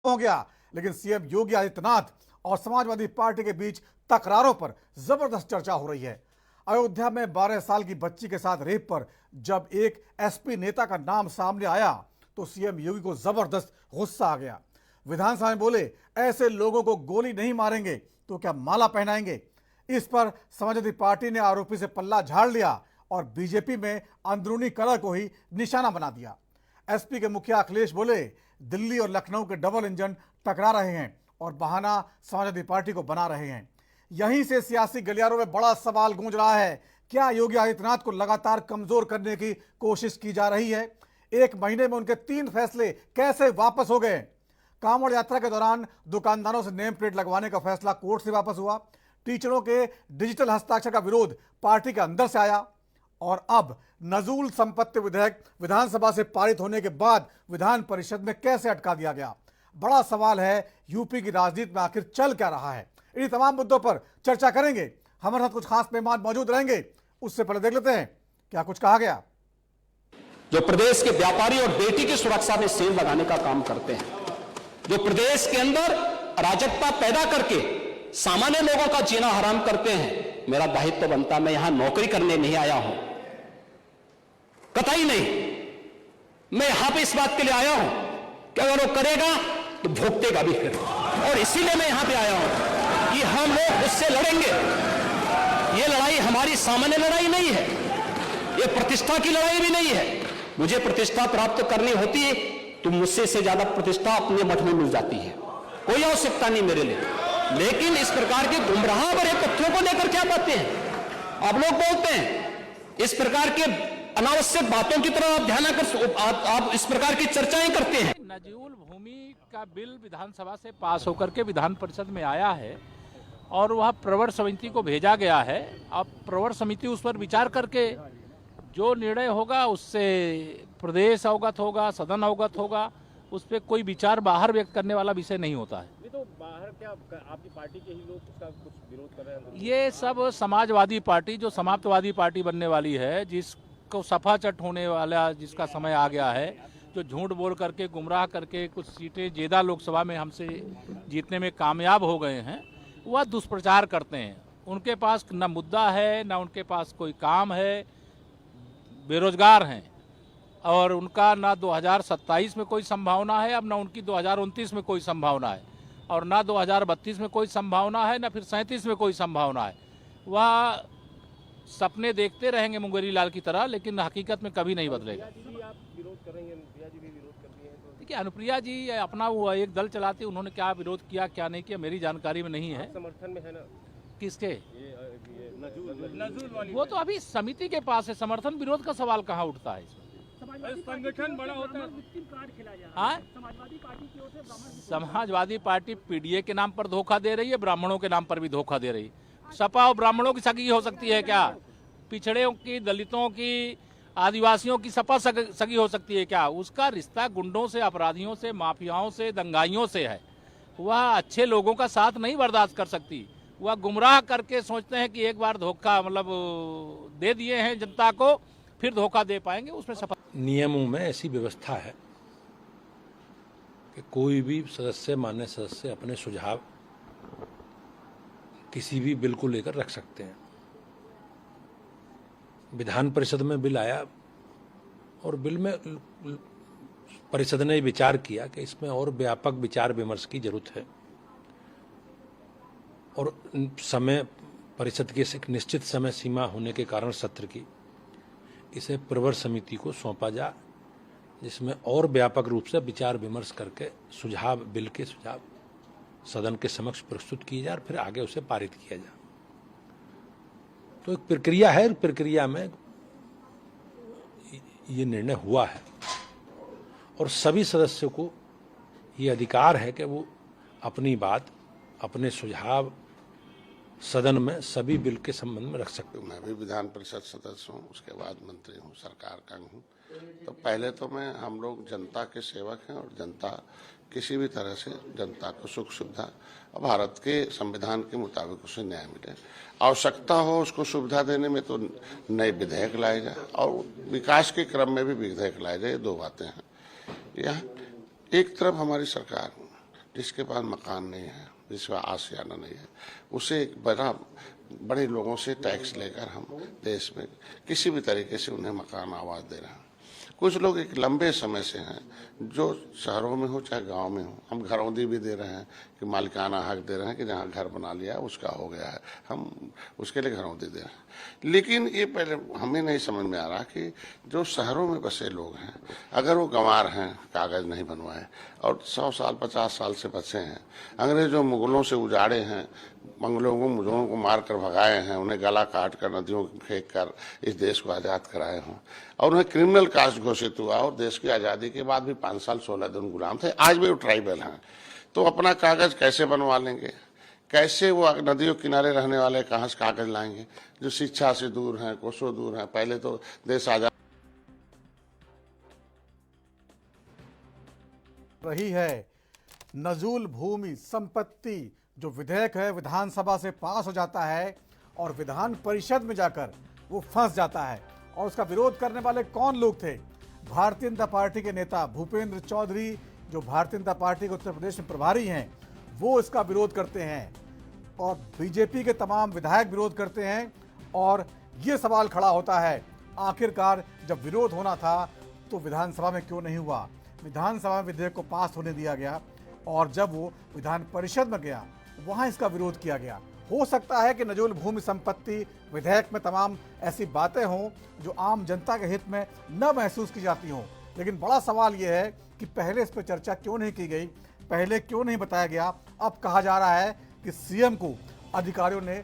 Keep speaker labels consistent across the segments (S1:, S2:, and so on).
S1: हो गया, लेकिन सीएम योगी आदित्यनाथ और समाजवादी पार्टी के बीच तकरारों पर जबरदस्त चर्चा हो रही है। अयोध्या में 12 साल की बच्ची के साथ रेप पर जब एक एसपी नेता का नाम सामने आया तो सीएम योगी को जबरदस्त गुस्सा आ गया। विधानसभा में बोले, ऐसे लोगों को गोली नहीं मारेंगे तो क्या माला पहनाएंगे। इस पर समाजवादी पार्टी ने आरोपी से पल्ला झाड़ लिया और बीजेपी में अंदरूनी कलह को ही निशाना बना दिया। एसपी के मुखिया अखिलेश बोले, दिल्ली और लखनऊ के डबल इंजन टकरा रहे हैं और बहाना समाजवादी पार्टी को बना रहे हैं। यहीं से सियासी गलियारों में बड़ा सवाल गूंज रहा है, क्या योगी आदित्यनाथ को लगातार कमजोर करने की कोशिश की जा रही है। एक महीने में उनके 3 फैसले कैसे वापस हो गए। कांवड़ यात्रा के दौरान दुकानदारों से नेम प्लेट लगवाने का फैसला कोर्ट से वापस हुआ। टीचरों के डिजिटल हस्ताक्षर का विरोध पार्टी के अंदर से आया और अब नजूल संपत्ति विधेयक विधानसभा से पारित होने के बाद विधान परिषद में कैसे अटका दिया गया। बड़ा सवाल है, यूपी की राजनीति में आखिर चल क्या रहा है। इन तमाम मुद्दों पर चर्चा करेंगे। हमारे साथ कुछ खास मेहमान मौजूद रहेंगे। उससे पहले देख लेते हैं क्या कुछ कहा गया।
S2: जो प्रदेश के व्यापारी और बेटी की सुरक्षा में सेल लगाने का काम करते हैं, जो प्रदेश के अंदर अराजकता पैदा करके सामान्य लोगों का जीना हराम करते हैं, मेरा दायित्व बनता, मैं यहां नौकरी करने नहीं आया हूं, कतई नहीं। मैं यहां पे इस बात के लिए आया हूं कि अगर वो करेगा तो भोगतेगा भी फिर, और इसीलिए मैं यहां पे आया हूं कि हम लोग उससे लड़ेंगे। ये लड़ाई हमारी सामान्य लड़ाई नहीं है, ये प्रतिष्ठा की लड़ाई भी नहीं है। मुझे प्रतिष्ठा प्राप्त करनी होती है तो मुझसे से ज्यादा प्रतिष्ठा अपने मठ में मिल जाती है, कोई आवश्यकता नहीं मेरे लिए। लेकिन इस प्रकार के गुमराह भरे तथ्यों को लेकर क्या बातें हैं आप लोग बोलते हैं, इस प्रकार के अनावश्यक बातों की तरफ आप ध्यान आकर आप इस प्रकार की चर्चाएं करते हैं।
S3: नजूल भूमि का बिल विधानसभा से पास होकर के विधान परिषद में आया है और वह प्रवर समिति को भेजा गया है। अब प्रवर समिति उस पर विचार करके जो निर्णय होगा उससे प्रदेश अवगत होगा, सदन अवगत होगा। उस पर कोई विचार बाहर व्यक्त करने वाला विषय नहीं होता है।
S4: तो बाहर क्या आपकी पार्टी के ही लोग उसका कुछ विरोध कर रहे हैं?
S3: ये सब समाजवादी पार्टी जो समाप्तवादी पार्टी बनने वाली है, जिसको सफाचट होने वाला जिसका समय आ गया है, जो झूठ बोल करके गुमराह करके कुछ सीटें जेदा लोकसभा में हमसे जीतने में कामयाब हो गए हैं, वह दुष्प्रचार करते हैं। उनके पास न मुद्दा है, न उनके पास कोई काम है, बेरोजगार हैं और उनका ना 2027 में कोई संभावना है, अब ना उनकी 2029 में कोई संभावना है और ना 2032 में कोई संभावना है, ना फिर 37 में कोई संभावना है। वह सपने देखते रहेंगे मुंगेरी लाल की तरह, लेकिन हकीकत में कभी नहीं बदलेगा।
S4: आप विरोध करेंगे, अनुप्रिया जी भी विरोध करती हैं तो
S3: देखिए, अनुप्रिया जी अपना वो एक दल चलाती, उन्होंने क्या विरोध किया क्या नहीं किया मेरी जानकारी में नहीं है।
S4: समर्थन में है ना
S3: किसके?
S4: ये नजूल वाली
S3: वो तो अभी समिति के पास है, समर्थन विरोध का सवाल कहाँ उठता है इसमें।
S4: संगठन बड़ा होता है।
S3: समाजवादी पार्टी पीडीए के नाम पर धोखा दे रही है, ब्राह्मणों के नाम पर भी धोखा दे रही है। सपा और ब्राह्मणों की सगी हो सकती है क्या? पिछड़ों की, दलितों की, आदिवासियों की सपा सगी हो सकती है क्या? उसका रिश्ता गुंडों से, अपराधियों से, माफियाओं से, दंगाइयों से है। वह अच्छे लोगों का साथ नहीं बर्दाश्त कर सकती। वह गुमराह करके सोचते हैं कि एक बार धोखा दे दिए हैं जनता को, फिर धोखा दे पाएंगे, उसमें सफल।
S5: नियमों में ऐसी व्यवस्था है कि कोई भी सदस्य, मान्य सदस्य अपने सुझाव किसी भी बिल को लेकर रख सकते हैं। विधान परिषद में बिल आया और बिल में परिषद ने विचार किया कि इसमें और व्यापक विचार विमर्श की जरूरत है और समय, परिषद के एक निश्चित समय सीमा होने के कारण सत्र की, इसे प्रवर समिति को सौंपा जा, जिसमें और व्यापक रूप से विचार विमर्श करके सुझाव, बिल के सुझाव सदन के समक्ष प्रस्तुत किए जाए और फिर आगे उसे पारित किया जाए। तो एक प्रक्रिया है, प्रक्रिया में ये निर्णय हुआ है और सभी सदस्यों को ये अधिकार है कि वो अपनी बात, अपने सुझाव सदन में सभी बिल के संबंध में रख सकते हो।
S6: मैं भी विधान परिषद सदस्य हूँ, उसके बाद मंत्री हूँ, सरकार का हूँ। तो पहले तो हम लोग जनता के सेवक हैं और जनता किसी भी तरह से जनता को सुख सुविधा, भारत के संविधान के मुताबिक उसे न्याय मिले, आवश्यकता हो उसको सुविधा देने में तो नए विधेयक लाए जाए और विकास के क्रम में भी विधेयक लाए जाए। 2 बातें हैं। यह एक तरफ हमारी सरकार जिसके पास मकान नहीं है, जिसका आशियाना नहीं है, उसे एक बड़े लोगों से टैक्स लेकर हम देश में किसी भी तरीके से उन्हें मकान आवाज दे रहे हैं। कुछ लोग एक लंबे समय से हैं जो शहरों में हो चाहे गांव में हो, हम घरौंदी भी दे रहे हैं कि मालिकाना हक दे रहे हैं कि जहां घर बना लिया उसका हो गया है, हम उसके लिए घरौंदी दे रहे हैं। लेकिन ये पहले हमें नहीं समझ में आ रहा कि जो शहरों में बसे लोग हैं, अगर वो गंवार हैं, कागज नहीं बनवाए और 100 साल 50 साल से बसे हैं, अंग्रेजों मुगलों से उजाड़े हैं, मंगलों को मुजरों को मार कर भगाए हैं, उन्हें गला काट कर नदियों में फेंक कर इस देश को आज़ाद कराए हों और उन्हें क्रिमिनल कास्ट घोषित हुआ और देश की आज़ादी के बाद भी 5 साल 16 दिन गुलाम थे, आज भी वो ट्राइबल हैं, तो अपना कागज कैसे बनवा लेंगे? कैसे वो नदियों किनारे रहने वाले कहाँ से कागज लाएंगे जो शिक्षा से दूर हैं, कोसों दूर हैं? पहले तो देश आजाद
S1: रही है। नजूल भूमि संपत्ति जो विधेयक है विधानसभा से पास हो जाता है और विधान परिषद में जाकर वो फंस जाता है। और उसका विरोध करने वाले कौन लोग थे? भारतीय जनता पार्टी के नेता भूपेंद्र चौधरी, जो भारतीय जनता पार्टी के उत्तर प्रदेश में प्रभारी हैं, वो इसका विरोध करते हैं और बीजेपी के तमाम विधायक विरोध करते हैं। और ये सवाल खड़ा होता है, आखिरकार जब विरोध होना था तो विधानसभा में क्यों नहीं हुआ? विधानसभा में विधेयक को पास होने दिया गया और जब वो विधान परिषद में गया वहां इसका विरोध किया गया। हो सकता है कि नजूल भूमि संपत्ति विधेयक में तमाम ऐसी बातें हों जो आम जनता के हित में न महसूस की जाती हों, लेकिन बड़ा सवाल यह है कि पहले इस पर चर्चा क्यों नहीं की गई, पहले क्यों नहीं बताया गया? अब कहा जा रहा है कि सीएम को अधिकारियों ने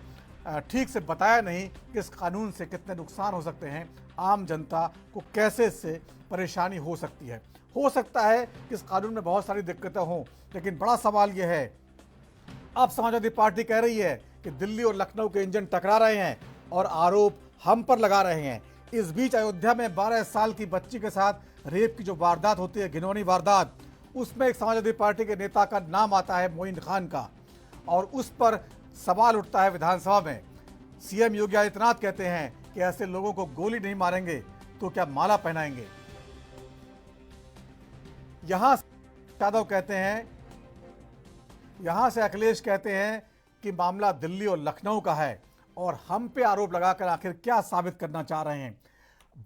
S1: ठीक से बताया नहीं कि इस कानून से कितने नुकसान हो सकते हैं, आम जनता को कैसे इससे परेशानी हो सकती है। हो सकता है कि इस कानून में बहुत सारी दिक्कतें हों, लेकिन बड़ा सवाल यह है, अब समाजवादी पार्टी कह रही है कि दिल्ली और लखनऊ के इंजन टकरा रहे हैं और आरोप हम पर लगा रहे हैं। इस बीच अयोध्या में 12 साल की बच्ची के साथ रेप की जो वारदात होती है, घिनौनी वारदात, उसमें एक समाजवादी पार्टी के नेता का नाम आता है मोइन खान का, और उस पर सवाल उठता है विधानसभा में। सीएम योगी आदित्यनाथ कहते हैं कि ऐसे लोगों को गोली नहीं मारेंगे तो क्या माला पहनाएंगे। यहां यादव कहते हैं, यहां से अखिलेश कहते हैं कि मामला दिल्ली और लखनऊ का है और हम पे आरोप लगाकर आखिर क्या साबित करना चाह रहे हैं।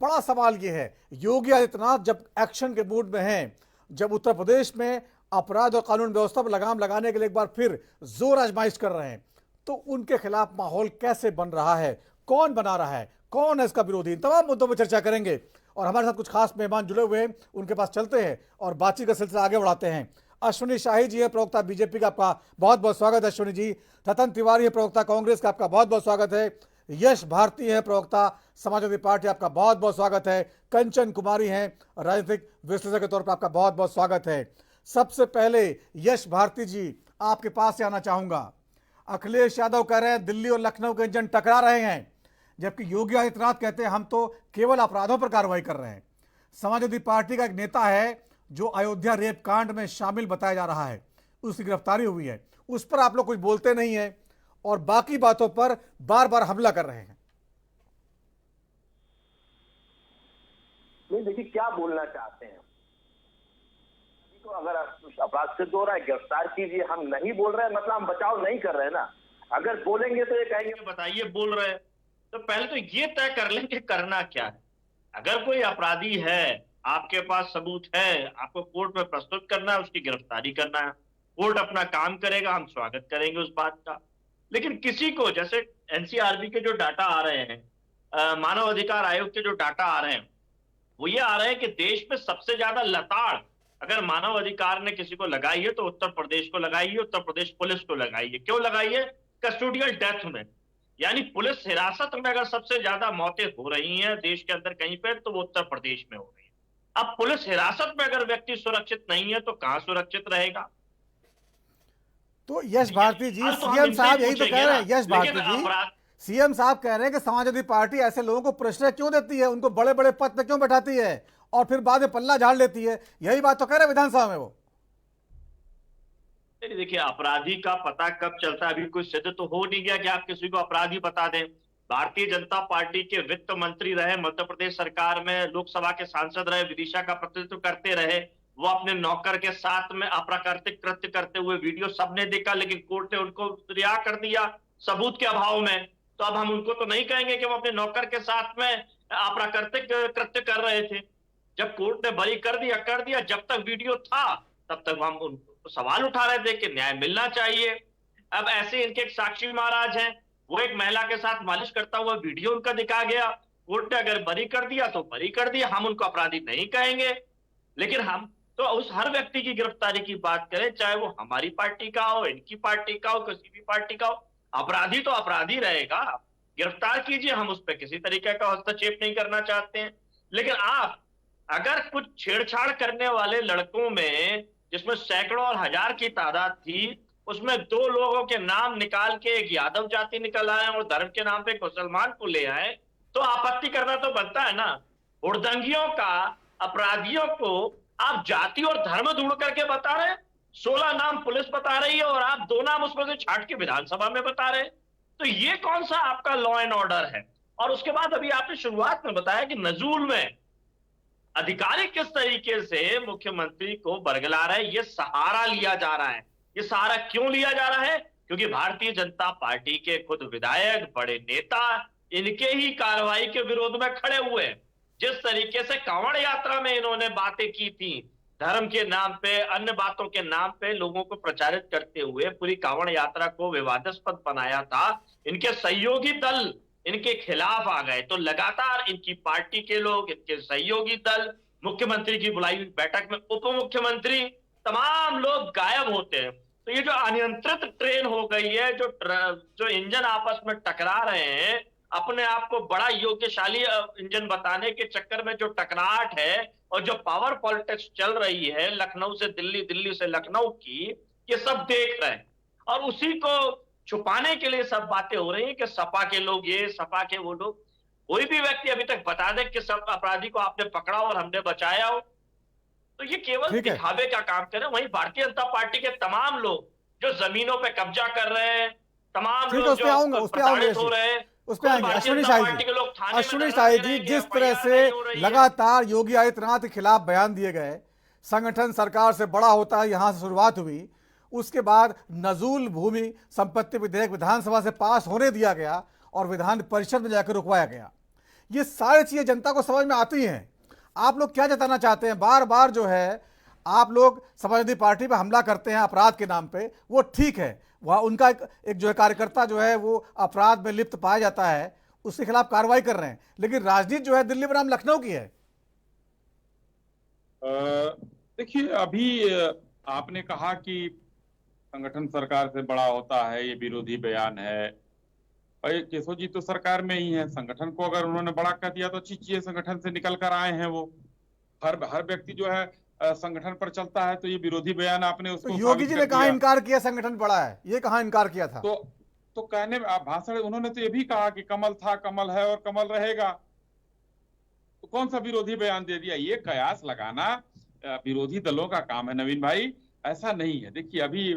S1: बड़ा सवाल यह है, योगी आदित्यनाथ जब एक्शन के मूड में हैं, जब उत्तर प्रदेश में अपराध और कानून व्यवस्था पर लगाम लगाने के लिए एक बार फिर जोर आजमाइश कर रहे हैं, तो उनके खिलाफ माहौल कैसे बन रहा है, कौन बना रहा है, कौन है इसका विरोधी? इन तमाम मुद्दों पर चर्चा करेंगे और हमारे साथ कुछ खास मेहमान जुड़े हुए हैं, उनके पास चलते हैं और बातचीत का सिलसिला आगे बढ़ाते हैं। अश्विनी शाही जी है प्रवक्ता बीजेपी का, आपका बहुत बहुत स्वागत है अश्विनी जी। रतन तिवारी है प्रवक्ता कांग्रेस का, आपका बहुत बहुत स्वागत है। यश भारती है प्रवक्ता समाजवादी पार्टी, आपका बहुत बहुत स्वागत है। कंचन कुमारी हैं राजनीतिक विश्लेषक के तौर पर, आपका बहुत बहुत स्वागत है। सबसे पहले यश भारती जी, आपके पास से आना चाहूंगा। अखिलेश यादव कह रहे हैं दिल्ली और लखनऊ के इंजन टकरा रहे हैं, जबकि योगी आदित्यनाथ कहते हैं हम तो केवल अपराधों पर कार्रवाई कर रहे हैं। समाजवादी पार्टी का एक नेता है जो अयोध्या रेप कांड में शामिल बताया जा रहा है, उसकी गिरफ्तारी हुई है, उस पर आप लोग कुछ बोलते नहीं है और बाकी बातों पर बार बार हमला कर रहे हैं।
S7: नहीं, देखिए क्या बोलना चाहते हैं, तो अगर अपराध सिद्ध हो रहा है गिरफ्तार कीजिए, हम नहीं बोल रहे हैं मतलब हम बचाव नहीं कर रहे हैं ना। अगर बोलेंगे तो ये कहेंगे बताइए बोल रहे हैं, तो पहले तो ये तय कर लें कि करना क्या है। अगर कोई अपराधी है, आपके पास सबूत है, आपको कोर्ट में प्रस्तुत करना है, उसकी गिरफ्तारी करना है, कोर्ट अपना काम करेगा, हम स्वागत करेंगे उस बात का। लेकिन किसी को, जैसे एनसीआरबी के जो डाटा आ रहे हैं, मानव अधिकार आयोग के जो डाटा आ रहे हैं, वो ये आ रहे हैं कि देश में सबसे ज्यादा लताड़ अगर मानव अधिकार ने किसी को लगाई है तो उत्तर प्रदेश को लगाई है, उत्तर प्रदेश पुलिस को लगाई है। क्यों लगाई है? कस्टोडियल डेथ में, यानी पुलिस हिरासत में अगर सबसे ज्यादा मौतें हो रही हैं देश के अंदर कहीं पर, तो वो उत्तर प्रदेश में हो रही है। अब पुलिस हिरासत में अगर व्यक्ति सुरक्षित नहीं है तो कहां सुरक्षित रहेगा?
S1: तो यश भारती जी, सीएम साहब यही तो कह रहे हैं। यश भारती जी, सीएम साहब कह रहे हैं कि समाजवादी पार्टी ऐसे लोगों को प्रेशर क्यों देती है, उनको बड़े बड़े पद पे क्यों बैठाती है और फिर बाद में पल्ला झाड़ लेती है, यही बात तो कह रहे हैं विधानसभा में वो।
S7: देखिए, अपराधी का पता कब चलता है? अभी कोई सिद्ध तो हो नहीं गया कि आप किसी को अपराधी बता दें। भारतीय जनता पार्टी के वित्त मंत्री रहे, मध्य प्रदेश सरकार में लोकसभा के सांसद रहे, विदिशा का प्रतिनिधित्व करते रहे, वो अपने नौकर के साथ में अप्राकृतिक कृत्य करते हुए वीडियो सबने देखा, लेकिन कोर्ट ने उनको रिहा कर दिया सबूत के अभाव में। तो अब हम उनको तो नहीं कहेंगे कि वो अपने नौकर के साथ में अप्राकृतिक कृत्य कर रहे थे। जब कोर्ट ने बरी कर दिया, जब तक वीडियो था तब तक हम उनको सवाल उठा रहे थे कि न्याय मिलना चाहिए। अब ऐसे इनके एक साक्षी महाराज हैं, वो एक महिला के साथ मालिश करता हुआ वीडियो उनका दिखा गया, कोर्ट ने अगर बरी कर दिया तो बरी कर दिया, हम उनको अपराधी नहीं कहेंगे। लेकिन हम तो उस हर व्यक्ति की गिरफ्तारी की बात करें, चाहे वो हमारी पार्टी का हो, इनकी पार्टी का हो, किसी भी पार्टी का हो, अपराधी तो अपराधी रहेगा, गिरफ्तार कीजिए, हम उस पर किसी तरीके का हस्तक्षेप नहीं करना चाहते हैं। लेकिन आप अगर कुछ छेड़छाड़ करने वाले लड़कों में, जिसमें सैकड़ों और हजार की तादाद थी, उसमें 2 लोगों के नाम निकाल के एक यादव जाति निकल आए और धर्म के नाम पे एक मुसलमान को ले आए, तो आपत्ति करना तो बनता है ना। हुड़दंगियों का, अपराधियों को आप जाति और धर्म ढूंढ करके बता रहे हैं। 16 नाम पुलिस बता रही है और आप 2 नाम उसमें से छांट के विधानसभा में बता रहे हैं। तो ये कौन सा आपका लॉ एंड ऑर्डर है? और उसके बाद अभी आपने शुरुआत में बताया कि नजूल में अधिकारी किस तरीके से मुख्यमंत्री को बरगला रहे हैं, ये सहारा लिया जा रहा है। ये सहारा क्यों लिया जा रहा है? क्योंकि भारतीय जनता पार्टी के खुद विधायक, बड़े नेता इनके ही कार्रवाई के विरोध में खड़े हुए हैं। जिस तरीके से कांवड़ यात्रा में इन्होंने बातें की थी, धर्म के नाम पे, अन्य बातों के नाम पे लोगों को प्रचारित करते हुए पूरी कांवड़ यात्रा को विवादास्पद बनाया था, इनके सहयोगी दल इनके खिलाफ आ गए। तो लगातार इनकी पार्टी के लोग, इनके सहयोगी दल, मुख्यमंत्री की बुलाई हुई बैठक में उप मुख्यमंत्री, तमाम लोग गायब होते हैं। तो ये जो अनियंत्रित ट्रेन हो गई है, जो इंजन आपस में टकरा रहे हैं, अपने आप को बड़ा योग्यशाली इंजन बताने के चक्कर में जो टकराहट है और जो पावर पॉलिटिक्स चल रही है लखनऊ से दिल्ली, दिल्ली से लखनऊ की, ये सब देख रहे हैं। और उसी को छुपाने के लिए सब बातें हो रही हैं कि सपा के लोग ये, सपा के वो लोग। कोई भी व्यक्ति अभी तक बता दे कि सब अपराधी को आपने पकड़ा और हमने बचाया हो, तो ये केवल दिखावे का काम कर रहे हैं। वहीं भारतीय जनता पार्टी के तमाम लोग जो जमीनों पे कब्जा कर रहे हैं, तमाम लोग जो प्रताड़ित हो रहे हैं,
S1: उस पे आएंगे। अश्विनी शाही जी, जिस तरह से लगातार योगी आदित्यनाथ के खिलाफ बयान दिए गए, संगठन सरकार से बड़ा होता है, यहां से शुरुआत हुई, उसके बाद नजूल भूमि संपत्ति विधेयक विधानसभा से पास होने दिया गया और विधान परिषद में जाकर रुकवाया गया। ये सारी चीजें जनता को समझ में आती हैं। आप लोग क्या जताना चाहते हैं? बार बार जो है आप लोग समाजवादी पार्टी पे हमला करते हैं अपराध के नाम पे, वो ठीक है, वह उनका एक जो है कार्यकर्ता जो है वो अपराध में लिप्त पाया जाता है, उसके खिलाफ कार्रवाई कर रहे हैं, लेकिन राजनीति जो है दिल्ली बनाम लखनऊ की है।
S8: देखिए, अभी आपने कहा कि संगठन सरकार से बड़ा होता है, ये विरोधी बयान है। भाई केशव जी तो सरकार में ही है, संगठन को अगर उन्होंने बड़ा कर दिया तो अच्छी चीज, संगठन से निकल कर आए हैं वो। हर व्यक्ति जो है संगठन पर चलता है, तो ये विरोधी बयान आपने उसको,
S1: तो योगी जी ने कहा इनकार किया संगठन बड़ा है, ये कहाँ इनकार किया था?
S8: तो कहने में भाषण उन्होंने तो ये भी कहा कि कमल था, कमल है और कमल रहेगा। तो कौन सा विरोधी बयान दे दिया? ये कयास लगाना विरोधी दलों का काम है नवीन भाई, ऐसा नहीं है। देखिए, अभी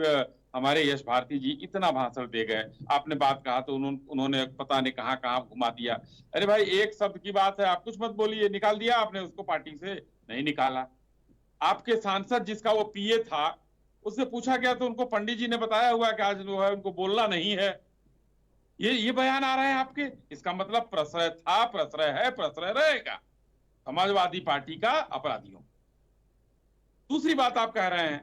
S8: हमारे यश भारती जी इतना भाषण दे गए, आपने बात कहा तो उन्होंने पता नहीं कहाँ घुमा दिया। अरे भाई, एक शब्द की बात है, आप कुछ मत बोलिए। निकाल दिया आपने उसको पार्टी से? नहीं निकाला। आपके सांसद जिसका वो पीए था, उससे पूछा गया तो उनको पंडित जी ने बताया हुआ कि आज जो है उनको बोलना नहीं है। ये बयान आ रहे हैं आपके, इसका मतलब प्रश्रय था, प्रश्रय है, प्रश्रय रहेगा समाजवादी पार्टी का अपराधियों। दूसरी बात आप कह रहे हैं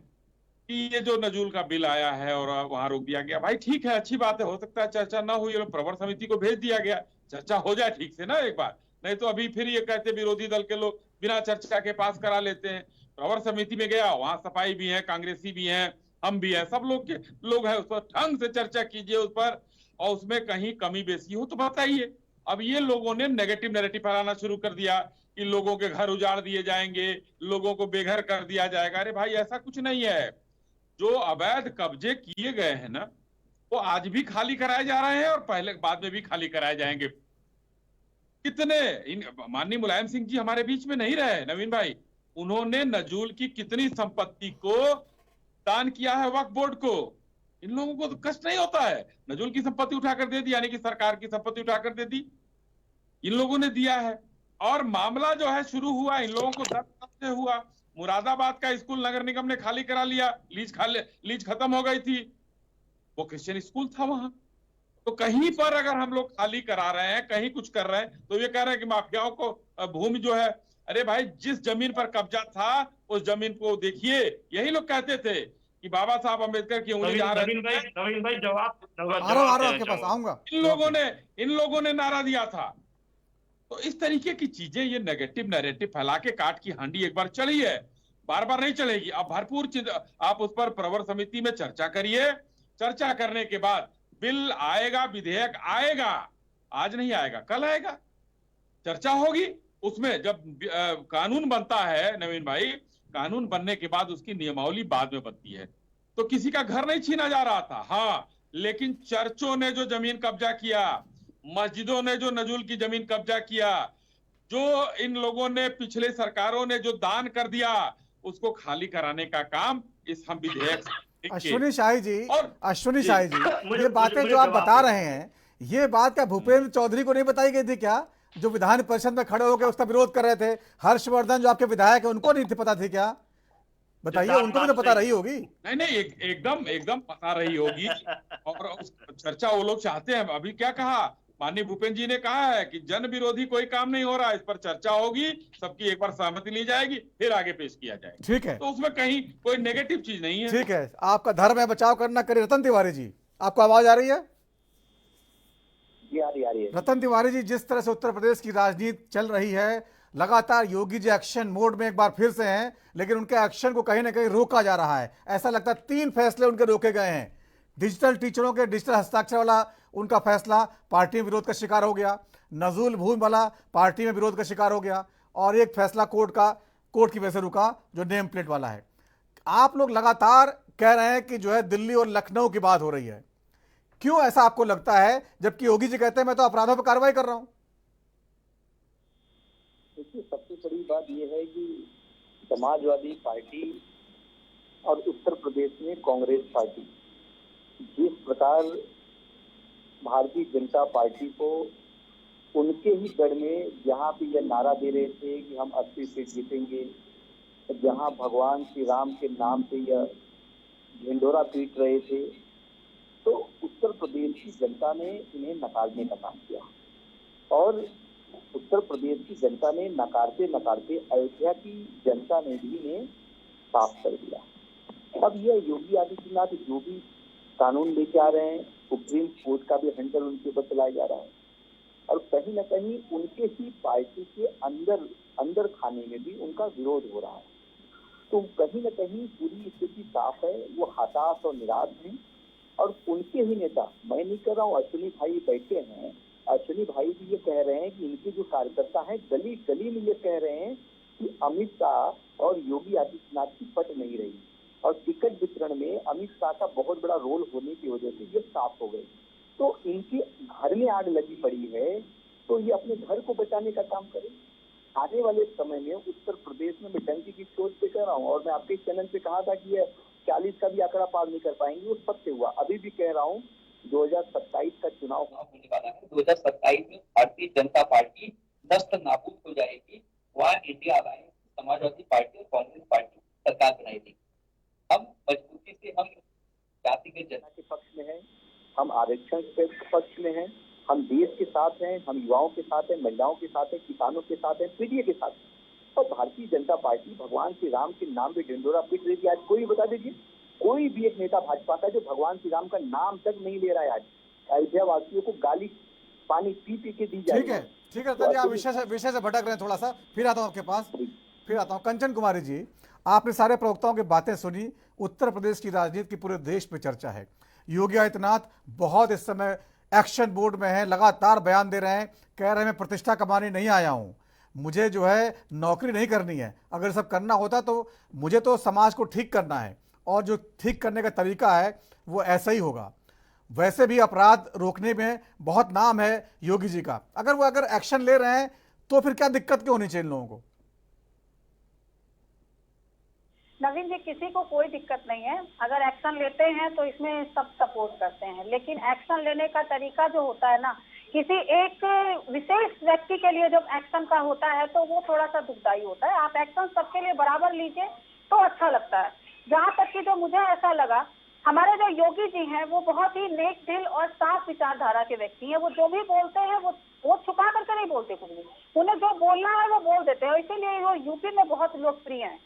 S8: कि ये जो नजूल का बिल आया है और वहां रोक दिया गया, भाई ठीक है, अच्छी बात है, हो सकता है चर्चा ना हुई, प्रवर समिति को भेज दिया गया, चर्चा हो जाए ठीक से ना एक बार। नहीं तो अभी फिर ये कहते विरोधी दल के लोग बिना चर्चा के पास करा लेते हैं। प्रवर समिति में गया, वहां सफाई भी है, कांग्रेसी भी हैं, हम भी हैं, सब लोग हैं, उस पर ढंग से चर्चा कीजिए उस पर, और उसमें कहीं कमी बेसी हो तो बताइए। अब ये लोगों ने नेगेटिव नैरेटिव फैलाना शुरू कर दिया कि लोगों के घर उजाड़ दिए जाएंगे, लोगों को बेघर कर दिया जाएगा। अरे भाई, ऐसा कुछ नहीं है। जो अवैध कब्जे किए गए हैं ना, वो आज भी खाली कराए जा रहे हैं और पहले बाद में भी खाली कराए जाएंगे। कितने माननीय मुलायम सिंह जी हमारे बीच में नहीं रहे नवीन भाई, उन्होंने नजूल की कितनी संपत्ति को दान किया है वक्फ बोर्ड को। इन लोगों को तो कष्ट नहीं होता है, नजूल की संपत्ति उठाकर दे दी, यानी कि सरकार की संपत्ति उठाकर दे दी, इन लोगों ने दिया है। और मामला जो है शुरू हुआ इन लोगों को 10 साल से हुआ, मुरादाबाद का स्कूल नगर निगम ने खाली करा लिया, लीज खत्म हो गई थी, वो क्रिश्चियन स्कूल था वहां। तो कहीं पर अगर हम लोग खाली करा रहे हैं, कहीं कुछ कर रहे हैं, तो ये कह रहे हैं कि माफियाओं को भूमि जो है, अरे भाई जिस जमीन पर कब्जा था उस जमीन को देखिए। यही लोग कहते थे कि बाबा साहब अम्बेडकर की उंगली जहां
S7: नवीन भाई जवाब
S1: आ रहा हूं आपके पास आऊंगा।
S8: इन लोगों ने नारा दिया था। तो इस तरीके की चीजें, ये नेगेटिव नैरेटिव फैला के काट की हांडी एक बार चली है, बार बार नहीं चलेगी। अब भरपूर आप उस पर प्रवर समिति में चर्चा करिए, चर्चा करने के बाद बिल आएगा, विधेयक आएगा, आज नहीं आएगा कल आएगा, चर्चा होगी उसमें। जब कानून बनता है नवीन भाई, कानून बनने के बाद उसकी नियमावली बाद में बनती है। तो किसी का घर नहीं छीना जा रहा था, हाँ, लेकिन चर्चों ने जो जमीन कब्जा किया, मस्जिदों ने जो नजुल की जमीन कब्जा किया, जो इन लोगों ने, पिछले सरकारों ने जो दान कर दिया, उसको खाली कराने का काम इस हम विधेयक।
S1: अश्विनी शाही जी, ये बातें जो आप बता रहे हैं, ये बात क्या भूपेंद्र चौधरी को नहीं बताई गई थी क्या, जो विधान परिषद में खड़े होकर उसका विरोध कर रहे थे? हर्षवर्धन जो आपके विधायक है, उनको नहीं थी पता थी क्या? बताइए, उनको भी तो पता रही होगी।
S8: नहीं, एकदम पता रही होगी। और चर्चा वो लोग चाहते हैं। अभी क्या कहा माननीय भूपेंद्र जी ने, कहा है कि जन विरोधी कोई काम नहीं हो रहा, इस पर चर्चा होगी, सबकी एक बार सहमति ली जाएगी, फिर आगे पेश किया जाएगा।
S1: ठीक है,
S8: तो उसमें कहीं कोई नेगेटिव चीज नहीं है।
S1: ठीक है, आपका धर्म है बचाव करना। करिए रतन तिवारी जी, आपको आवाज आ रही है?
S7: आ रही है।
S1: रतन तिवारी जी, जिस तरह से उत्तर प्रदेश की राजनीति चल रही है, लगातार योगी जी एक्शन मोड में एक बार फिर से हैं, लेकिन उनके एक्शन को कहीं ना कहीं रोका जा रहा है। ऐसा लगता है 3 फैसले उनके रोके गए हैं। डिजिटल टीचरों के डिजिटल हस्ताक्षर वाला उनका फैसला पार्टी में विरोध का शिकार हो गया, नजूल भूमि वाला पार्टी में विरोध का शिकार हो गया, और एक फैसला कोर्ट की वजह से रुका जो नेम प्लेट वाला है। आप लोग लगातार कह रहे हैं कि जो है दिल्ली और लखनऊ की बात हो रही है, क्यों ऐसा आपको लगता है, जबकि योगी जी कहते हैं मैं तो अपराधों पर कार्रवाई कर रहा हूं?
S7: देखिए, सबसे बड़ी बात यह है कि समाजवादी पार्टी और उत्तर प्रदेश में कांग्रेस पार्टी जिस प्रकार भारतीय जनता पार्टी को उनके ही गढ़ में, जहां पे यह नारा दे रहे थे कि हम 80 सीट जीतेंगे, जहां भगवान श्री राम के नाम से यह ढिंढोरा पीट रहे थे, तो उत्तर प्रदेश की जनता ने इन्हें नकारने का काम किया। और उत्तर प्रदेश की जनता ने नकारते नकारते अयोध्या की जनता ने भी इन्हें साफ कर दिया। अब यह योगी आदित्यनाथ जो भी कानून लेके आ रहे हैं, सुप्रीम कोर्ट का भी हैंडल उनके ऊपर चलाया जा रहा है, और कहीं न कहीं उनके ही पार्टी के अंदर खाने में भी उनका विरोध हो रहा है। तो कहीं न कहीं पूरी स्थिति साफ है, वो हताश और निराश हैं। और उनके ही नेता, मैं नहीं कर रहा हूँ, अश्विनी भाई बैठे हैं, अश्विनी भाई भी ये कह रहे हैं कि इनके जो कार्यकर्ता हैं गली गली में ये कह रहे हैं कि अमित शाह और योगी आदित्यनाथ की पट नहीं रही, और टिकट वितरण में अमित शाह का बहुत बड़ा रोल होने की वजह से ये साफ हो गए। तो इनके घर में आग लगी पड़ी है, तो ये अपने घर को बचाने का काम करें। आने वाले समय में उत्तर प्रदेश में मैं डंकी की चोट पे कह रहा हूँ, और मैं आपके चैनल पे कहा था कि ये 40 का भी आंकड़ा पार नहीं कर पाएंगे, उस पद से हुआ। अभी भी कह रहा हूँ 2027 का चुनाव होने वाला है। 2027 में भारतीय जनता पार्टी दस्त नाबूद हो जाएगी। वहाँ इंडिया अलायंस समाजवादी पार्टी और कांग्रेस पार्टी सरकार बनाएगी। हम मजबूती से हम जातिगत जनता के पक्ष में हैं, हम आरक्षण के पक्ष में हैं, हम देश के साथ हैं, हम युवाओं के साथ हैं, महिलाओं के साथ हैं, किसानों के साथ हैं, पीढ़ी के साथ हैं। और भारतीय जनता पार्टी भगवान श्री राम के नाम पे ढिंढोरा पीट रही थी। आज कोई बता दीजिए, कोई भी एक नेता भाजपा का जो भगवान श्री राम का नाम तक नहीं ले रहा है। आज अयोध्या वासियों को गाली पानी पी के दी जा रही है।
S1: ठीक है रतन जी, आप विषय से भटक रहे हैं थोड़ा सा, फिर आता हूँ आपके पास, फिर आता हूँ। कंचन कुमारी जी, आपने सारे प्रवक्ताओं की बातें सुनी। उत्तर प्रदेश की राजनीति की पूरे देश में चर्चा है। योगी आदित्यनाथ बहुत इस समय एक्शन मोड में है, लगातार बयान दे रहे हैं, कह रहे हैं मैं प्रतिष्ठा कमाने नहीं आया हूं, मुझे जो है नौकरी नहीं करनी है, अगर सब करना होता तो मुझे तो समाज को ठीक करना है, और जो ठीक करने का तरीका है वो ऐसा ही होगा। वैसे भी अपराध रोकने में बहुत नाम है योगी जी का, अगर एक्शन ले रहे हैं तो फिर क्या दिक्कत क्यों होनी चाहिए इन लोगों को?
S9: नवीन जी, किसी को कोई दिक्कत नहीं है, अगर एक्शन लेते हैं तो इसमें सब सपोर्ट करते हैं, लेकिन एक्शन लेने का तरीका जो होता है ना, किसी एक विशेष व्यक्ति के लिए जब एक्शन का होता है तो वो थोड़ा सा दुखदायी होता है। आप एक्शन सबके लिए बराबर लीजिए तो अच्छा लगता है। जहाँ तक कि जो मुझे ऐसा लगा, हमारे जो योगी जी हैं वो बहुत ही नेक दिल और साफ विचारधारा के व्यक्ति हैं। वो जो भी बोलते हैं वो छुपा करके नहीं बोलते कुछ भी, उन्हें जो बोलना है वो बोल देते हैं, इसीलिए वो यूपी में बहुत लोकप्रिय हैं।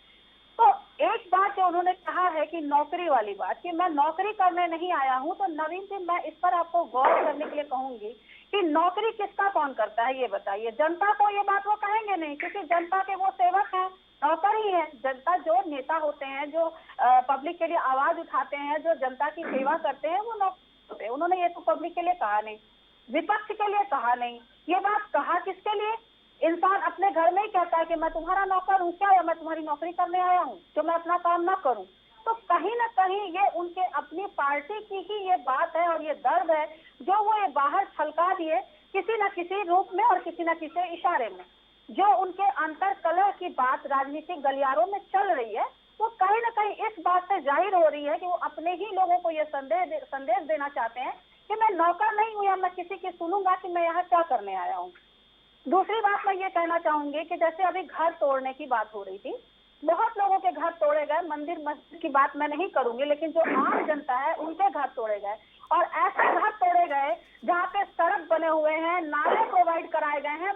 S9: तो एक बात जो उन्होंने कहा है कि नौकरी वाली बात, कि मैं नौकरी करने नहीं आया हूं, तो नवीन जी मैं इस पर आपको गौर करने के लिए कहूंगी कि नौकरी किसका कौन करता है ये बताइए। जनता को ये बात वो कहेंगे नहीं, क्योंकि जनता के वो सेवक हैं, नौकर ही है। जनता जो नेता होते हैं, जो पब्लिक के लिए आवाज उठाते हैं, जो जनता की सेवा करते हैं, वो नौकर होते हैं। उन्होंने ये तो पब्लिक के लिए कहा नहीं, विपक्ष के लिए कहा नहीं, ये बात कहा किसके लिए? इंसान अपने घर में ही कहता है कि मैं तुम्हारा नौकर हूँ क्या, या मैं तुम्हारी नौकरी करने आया हूँ जो मैं अपना काम ना करूँ। तो कहीं ना कहीं ये उनके अपनी पार्टी की ही ये बात है और ये दर्द है जो वो ये बाहर छलका दिए किसी न किसी रूप में और किसी न किसी इशारे में। जो उनके अंतर कलह की बात राजनीतिक गलियारों में चल रही है, वो कहीं ना कहीं इस बात से जाहिर हो रही है कि वो अपने ही लोगों को ये संदेश देना चाहते हैं कि मैं नौकर नहीं हूँ, या मैं किसी की सुनूंगा कि मैं यहाँ क्या करने आया हूँ। दूसरी बात मैं ये कहना चाहूंगी कि जैसे अभी घर तोड़ने की बात हो रही थी, बहुत लोगों के घर तोड़े गए, मंदिर मस्जिद की बात मैं नहीं करूंगी, लेकिन जो आम जनता है उनके घर तोड़े गए। और ऐसे घर तोड़े गए जहाँ पे सड़क बने हुए हैं, नाले प्रोवाइड कराए गए हैं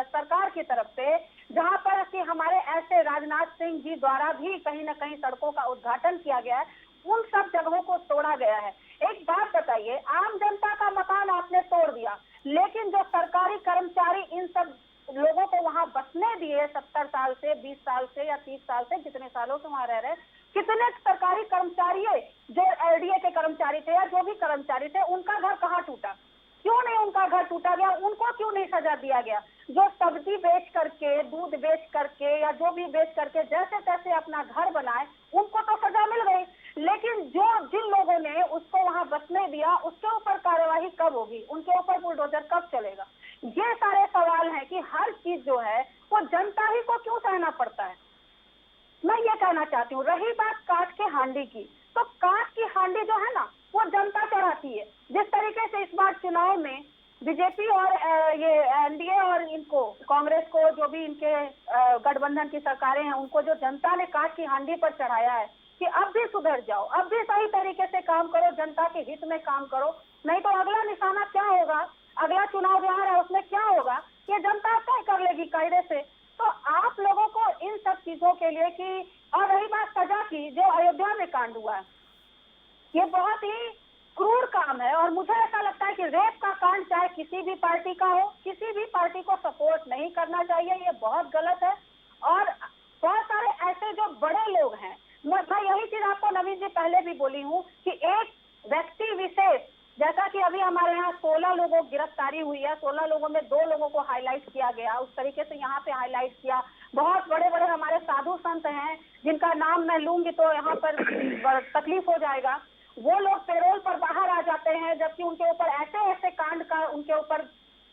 S9: सरकार की तरफ से, जहाँ पर कि हमारे ऐसे राजनाथ सिंह जी द्वारा भी कहीं ना कहीं सड़कों का उद्घाटन किया गया है, उन सब जगहों को तोड़ा गया है। एक बात बताइए, आम जनता का मकान आपने तोड़ दिया, लेकिन जो सरकारी कर्मचारी इन सब लोगों को वहां बसने दिए 70 साल से, 20 साल से या 30 साल से, जितने सालों से वहां रह रहे, कितने सरकारी कर्मचारी जो एलडीए के कर्मचारी थे या जो भी कर्मचारी थे, उनका घर कहाँ टूटा? क्यों नहीं उनका घर टूटा गया? उनको क्यों नहीं सजा दिया गया? जो सब्जी बेच करके, दूध बेच करके या जो भी बेच करके जैसे तैसे अपना घर बनाए, उनको तो सजा मिल गई, लेकिन जिन लोगों ने उसको वहां बसने दिया उसके ऊपर कार्यवाही कब होगी? उनके ऊपर बुलडोजर कब चलेगा? ये सारे सवाल हैं कि हर चीज जो है वो जनता ही को क्यों सहना पड़ता है। मैं ये कहना चाहती हूँ। रही बात काठ के हांडी की, तो काठ की हांडी जो है ना वो जनता चढ़ाती है। जिस तरीके से इस बार चुनाव में बीजेपी और ये एनडीए और इनको कांग्रेस को, जो भी इनके गठबंधन की सरकारें हैं, उनको जो जनता ने काठ की हांडी पर चढ़ाया है कि अब भी सुधर जाओ, अब भी सही तरीके से काम करो, जनता के हित में काम करो, नहीं तो अगला निशाना क्या होगा, अगला चुनाव जो आ रहा है उसमें क्या होगा, ये जनता तय कर लेगी कायदे से। तो आप लोगों को इन सब चीजों के लिए कि, और रही बात सजा की, जो अयोध्या में कांड हुआ है, ये बहुत ही क्रूर काम है। और मुझे ऐसा लगता है कि रेप का कांड चाहे किसी भी पार्टी का हो, किसी भी पार्टी को सपोर्ट नहीं करना चाहिए, ये बहुत गलत है। और बहुत सारे ऐसे जो बड़े लोग हैं, मैं यही चीज आपको नवीन जी पहले भी बोली हूँ कि एक व्यक्ति विशेष, जैसा कि अभी हमारे यहाँ 16 लोगों की गिरफ्तारी हुई है, 16 लोगों में 2 लोगों को हाईलाइट किया गया, उस तरीके से यहाँ पे हाईलाइट किया। बहुत बड़े बड़े हमारे साधु संत हैं जिनका नाम मैं लूंगी तो यहाँ पर तकलीफ हो जाएगा, वो लोग पैरोल पर बाहर आ जाते हैं, जबकि उनके ऊपर ऐसे ऐसे कांड का उनके ऊपर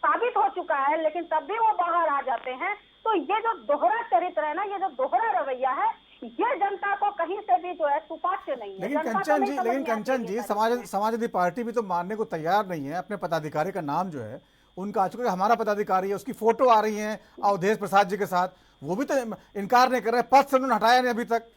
S9: साबित हो चुका है, लेकिन तब भी वो बाहर आ जाते हैं। तो ये जो दोहरा चरित्र है ना, ये जो दोहरा रवैया है, ये जनता को कहीं से भी जो है सुपाच्य नहीं है।
S1: लेकिन कंचन जी समाजवादी पार्टी भी तो मानने को तैयार नहीं है। अपने पदाधिकारी का नाम जो है उनका, चूंकि हमारा पदाधिकारी है, उसकी फोटो आ रही है अवधेश प्रसाद जी के साथ, वो भी तो इनकार नहीं कर रहे, पद से उन्होंने हटाया नहीं अभी तक,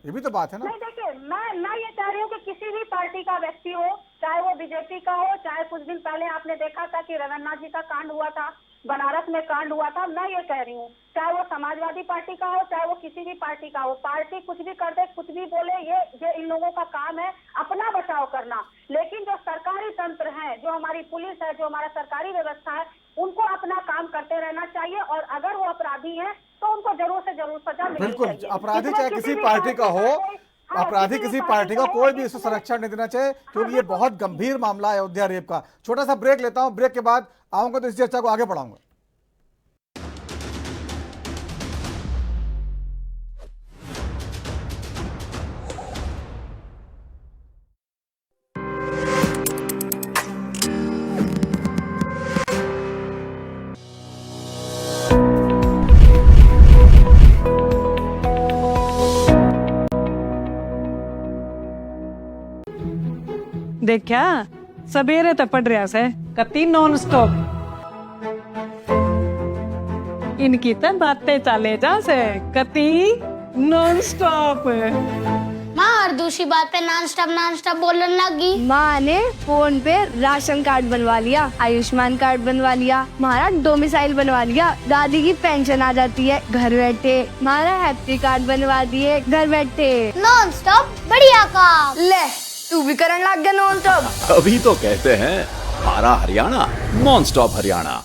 S1: ये भी तो बात है ना।
S9: नहीं देखिए, मैं ये चाह रही हूँ कि किसी भी पार्टी का व्यक्ति हो, चाहे वो बीजेपी का हो, चाहे कुछ दिन पहले आपने देखा था कि रविन्द्रनाथ जी का कांड हुआ था, बनारस में कांड हुआ था, मैं ये कह रही हूँ चाहे वो समाजवादी पार्टी का हो, चाहे वो किसी भी पार्टी का हो, पार्टी कुछ भी कर दे, कुछ भी बोले, ये इन लोगों का काम है अपना बचाव करना। लेकिन जो सरकारी तंत्र है, जो हमारी पुलिस है, जो हमारा सरकारी व्यवस्था है, उनको अपना काम करते रहना चाहिए। और अगर वो अपराधी है तो उनको जरूर से जरूर सजा मिलनी चाहिए।
S1: बिल्कुल, अपराधी चाहे किसी पार्टी का हो, अपराधी किसी पार्टी का, कोई भी इसको संरक्षण नहीं देना चाहिए, क्योंकि ये बहुत गंभीर मामला है अयोध्या रेप का। छोटा सा ब्रेक लेता हूं, ब्रेक के बाद आऊंगा तो इस चर्चा को आगे बढ़ाऊंगा।
S10: देखा सवेरे तो पढ़ रहा से कती नॉन स्टॉप इनकी तो बातें चले जा से कति नॉन स्टॉप।
S11: माँ हर दूसरी बात पे नॉन स्टॉप बोलने लगी।
S12: माँ ने फोन पे राशन कार्ड बनवा लिया, आयुष्मान कार्ड बनवा लिया, हमारा डोमिसाइल बनवा लिया, दादी की पेंशन आ जाती है घर बैठे, हमारा हैप्पी कार्ड बनवा दिए घर बैठे।
S11: नॉन स्टॉप बढ़िया काम।
S12: ले तू भी करने लग गया नॉन स्टॉप।
S13: अभी तो कहते हैं हमारा हरियाणा नॉन स्टॉप हरियाणा।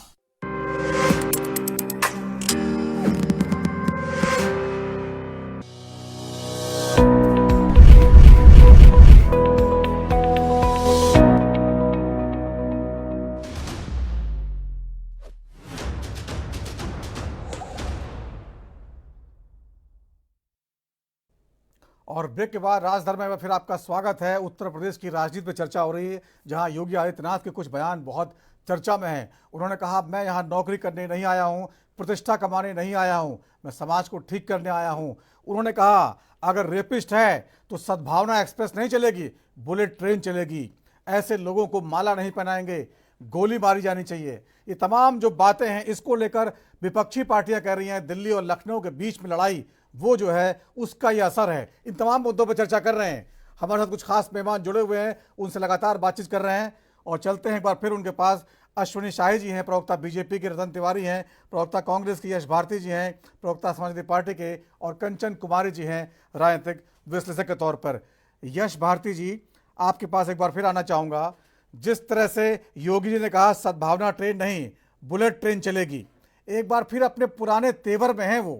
S1: और ब्रेक के बाद राजधर्म में फिर आपका स्वागत है। उत्तर प्रदेश की राजनीति पे चर्चा हो रही है, जहां योगी आदित्यनाथ के कुछ बयान बहुत चर्चा में हैं। उन्होंने कहा, मैं यहां नौकरी करने नहीं आया हूं, प्रतिष्ठा कमाने नहीं आया हूं, मैं समाज को ठीक करने आया हूं। उन्होंने कहा, अगर रेपिस्ट है तो सद्भावना एक्सप्रेस नहीं चलेगी, बुलेट ट्रेन चलेगी। ऐसे लोगों को माला नहीं पहनाएंगे, गोली मारी जानी चाहिए। ये तमाम जो बातें हैं, इसको लेकर विपक्षी पार्टियां कह रही हैं दिल्ली और लखनऊ के बीच में लड़ाई वो जो है उसका ये असर है। इन तमाम मुद्दों पर चर्चा कर रहे हैं। हमारे साथ कुछ खास मेहमान जुड़े हुए हैं, उनसे लगातार बातचीत कर रहे हैं और चलते हैं एक बार फिर उनके पास। अश्विनी शाही जी हैं, प्रवक्ता बीजेपी के, रतन तिवारी हैं, प्रवक्ता कांग्रेस की यश भारती जी हैं, प्रवक्ता समाजवादी पार्टी के, और कंचन कुमारी जी हैं राजनीतिक विश्लेषक के तौर पर। यश भारती जी, आपके पास एक बार फिर आना चाहूँगा। जिस तरह से योगी जी ने कहा सद्भावना ट्रेन नहीं बुलेट ट्रेन चलेगी, एक बार फिर अपने पुराने तेवर में हैं वो,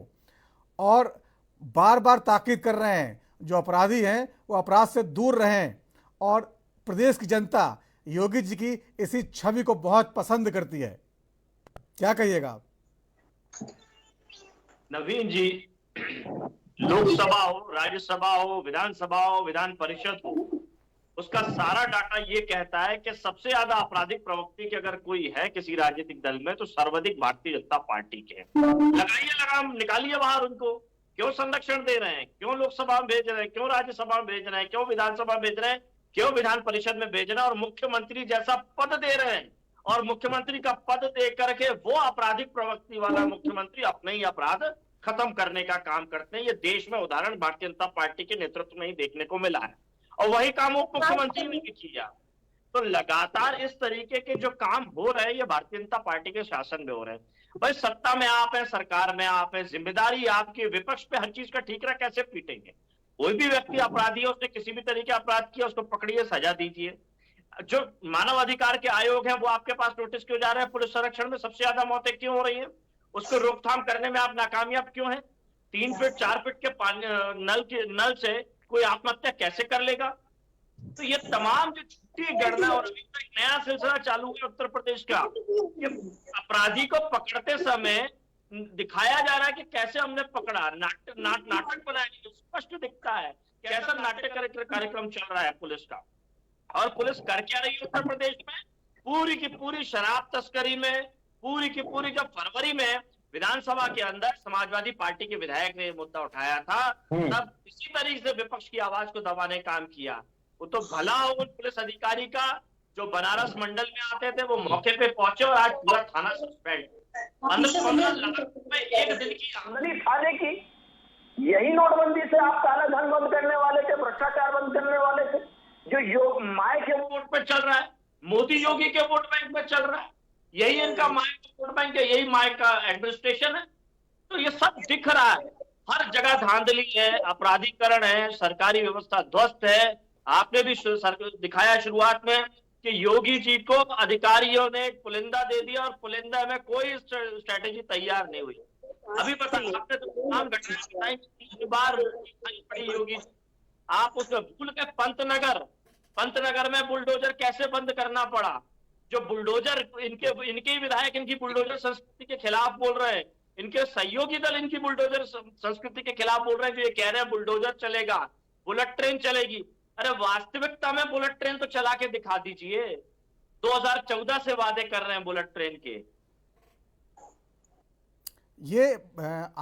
S1: और बार बार ताकीद कर रहे हैं जो अपराधी हैं वो अपराध से दूर रहें। और प्रदेश की जनता योगी जी की इसी छवि को बहुत पसंद करती है। क्या कहिएगा?
S7: नवीन जी, लोकसभा हो, राज्यसभा हो, विधानसभा हो, विधान परिषद हो, उसका सारा डाटा ये कहता है कि सबसे ज्यादा आपराधिक प्रवृत्ति की अगर कोई है किसी राजनीतिक दल में तो सर्वाधिक भारतीय जनता पार्टी के हैं। लगाइए लगाम, निकालिए बाहर उनको। क्यों संरक्षण दे रहे हैं, क्यों लोकसभा में भेज रहे हैं, क्यों राज्यसभा में भेज रहे हैं, क्यों विधानसभा में भेज रहे हैं, क्यों विधान परिषद में भेज रहे हैं, और मुख्यमंत्री जैसा पद दे रहे हैं। और मुख्यमंत्री का पद दे करके वो आपराधिक प्रवृत्ति वाला मुख्यमंत्री अपने ही अपराध खत्म करने का काम करते हैं। ये देश में उदाहरण भारतीय जनता पार्टी के नेतृत्व में ही देखने को मिला है, और वही काम उप मुख्यमंत्री ने भी किया। तो लगातार इस तरीके के जो काम हो रहे हैं ये भारतीय जनता पार्टी के शासन में हो रहे हैं। भाई सत्ता में आप है, सरकार में आप है, जिम्मेदारी आपकी। विपक्ष पे हर चीज का ठीकरा कैसे पीटेंगे? कोई भी व्यक्ति अपराधी है, उसने किसी भी तरीके अपराध किया, उसको पकड़िए, सजा दीजिए। जो मानव अधिकार के आयोग है वो आपके पास नोटिस क्यों जा रहे हैं? पुलिस संरक्षण में सबसे ज्यादा मौतें क्यों हो रही है? उसको रोकथाम करने में आप नाकामयाब क्यों है? 3 फीट 4 फीट के पानी नल से कोई आत्महत्या कैसे कर लेगा? तो ये तमाम जो छुट्टी गणना और नया सिलसिला चालू है उत्तर प्रदेश का, ये अपराधी को पकड़ते समय दिखाया जा रहा है कि कैसे हमने पकड़ा। नाटक बनाया, स्पष्ट दिखता है कैसा नाटक कार्यक्रम चल रहा है पुलिस का। और पुलिस कर क्या रही है उत्तर प्रदेश में? पूरी की पूरी शराब तस्करी में, पूरी की पूरी जब फरवरी में विधानसभा के अंदर समाजवादी पार्टी के विधायक ने मुद्दा उठाया था, तब इसी तरीके से विपक्ष की आवाज को दबाने का काम किया। वो तो भला हो उन पुलिस अधिकारी का जो बनारस मंडल में आते थे, वो मौके पे पहुंचे और आज पूरा थाना सस्पेंड। 15 लाख रुपए एक दिन की आमदनी थाने की। यही नोटबंदी से आप काला धन बंद करने वाले थे, भ्रष्टाचार बंद करने वाले थे। जो माय के वोट पे चल रहा है, मोदी योगी के वोट बैंक में चल रहा है, यही इनका माय का वोट बैंक है, यही माय का एडमिनिस्ट्रेशन है। तो ये सब दिख रहा है, हर जगह धांधली है, अपराधीकरण है, सरकारी व्यवस्था ध्वस्त है। आपने भी दिखाया शुरुआत में कि योगी जी को अधिकारियों ने पुलिंदा दे दिया और पुलिंदा में कोई स्ट्रेटेजी तैयार नहीं हुई। अभी पता आपने तो तमाम घटना बताई, 3 बार पड़ी योगी। आप उसमें भूल के पंतनगर में बुलडोजर कैसे बंद करना पड़ा? जो बुलडोजर इनके विधायक इनकी बुलडोजर संस्कृति के खिलाफ बोल रहे हैं, इनके सहयोगी दल इनकी बुलडोजर संस्कृति के खिलाफ बोल रहे हैं, जो ये कह रहे हैं बुलडोजर चलेगा, बुलेट ट्रेन चलेगी। अरे वास्तविकता में बुलेट ट्रेन तो चला के दिखा दीजिए। 2014 से वादे कर रहे हैं बुलेट ट्रेन के।
S1: ये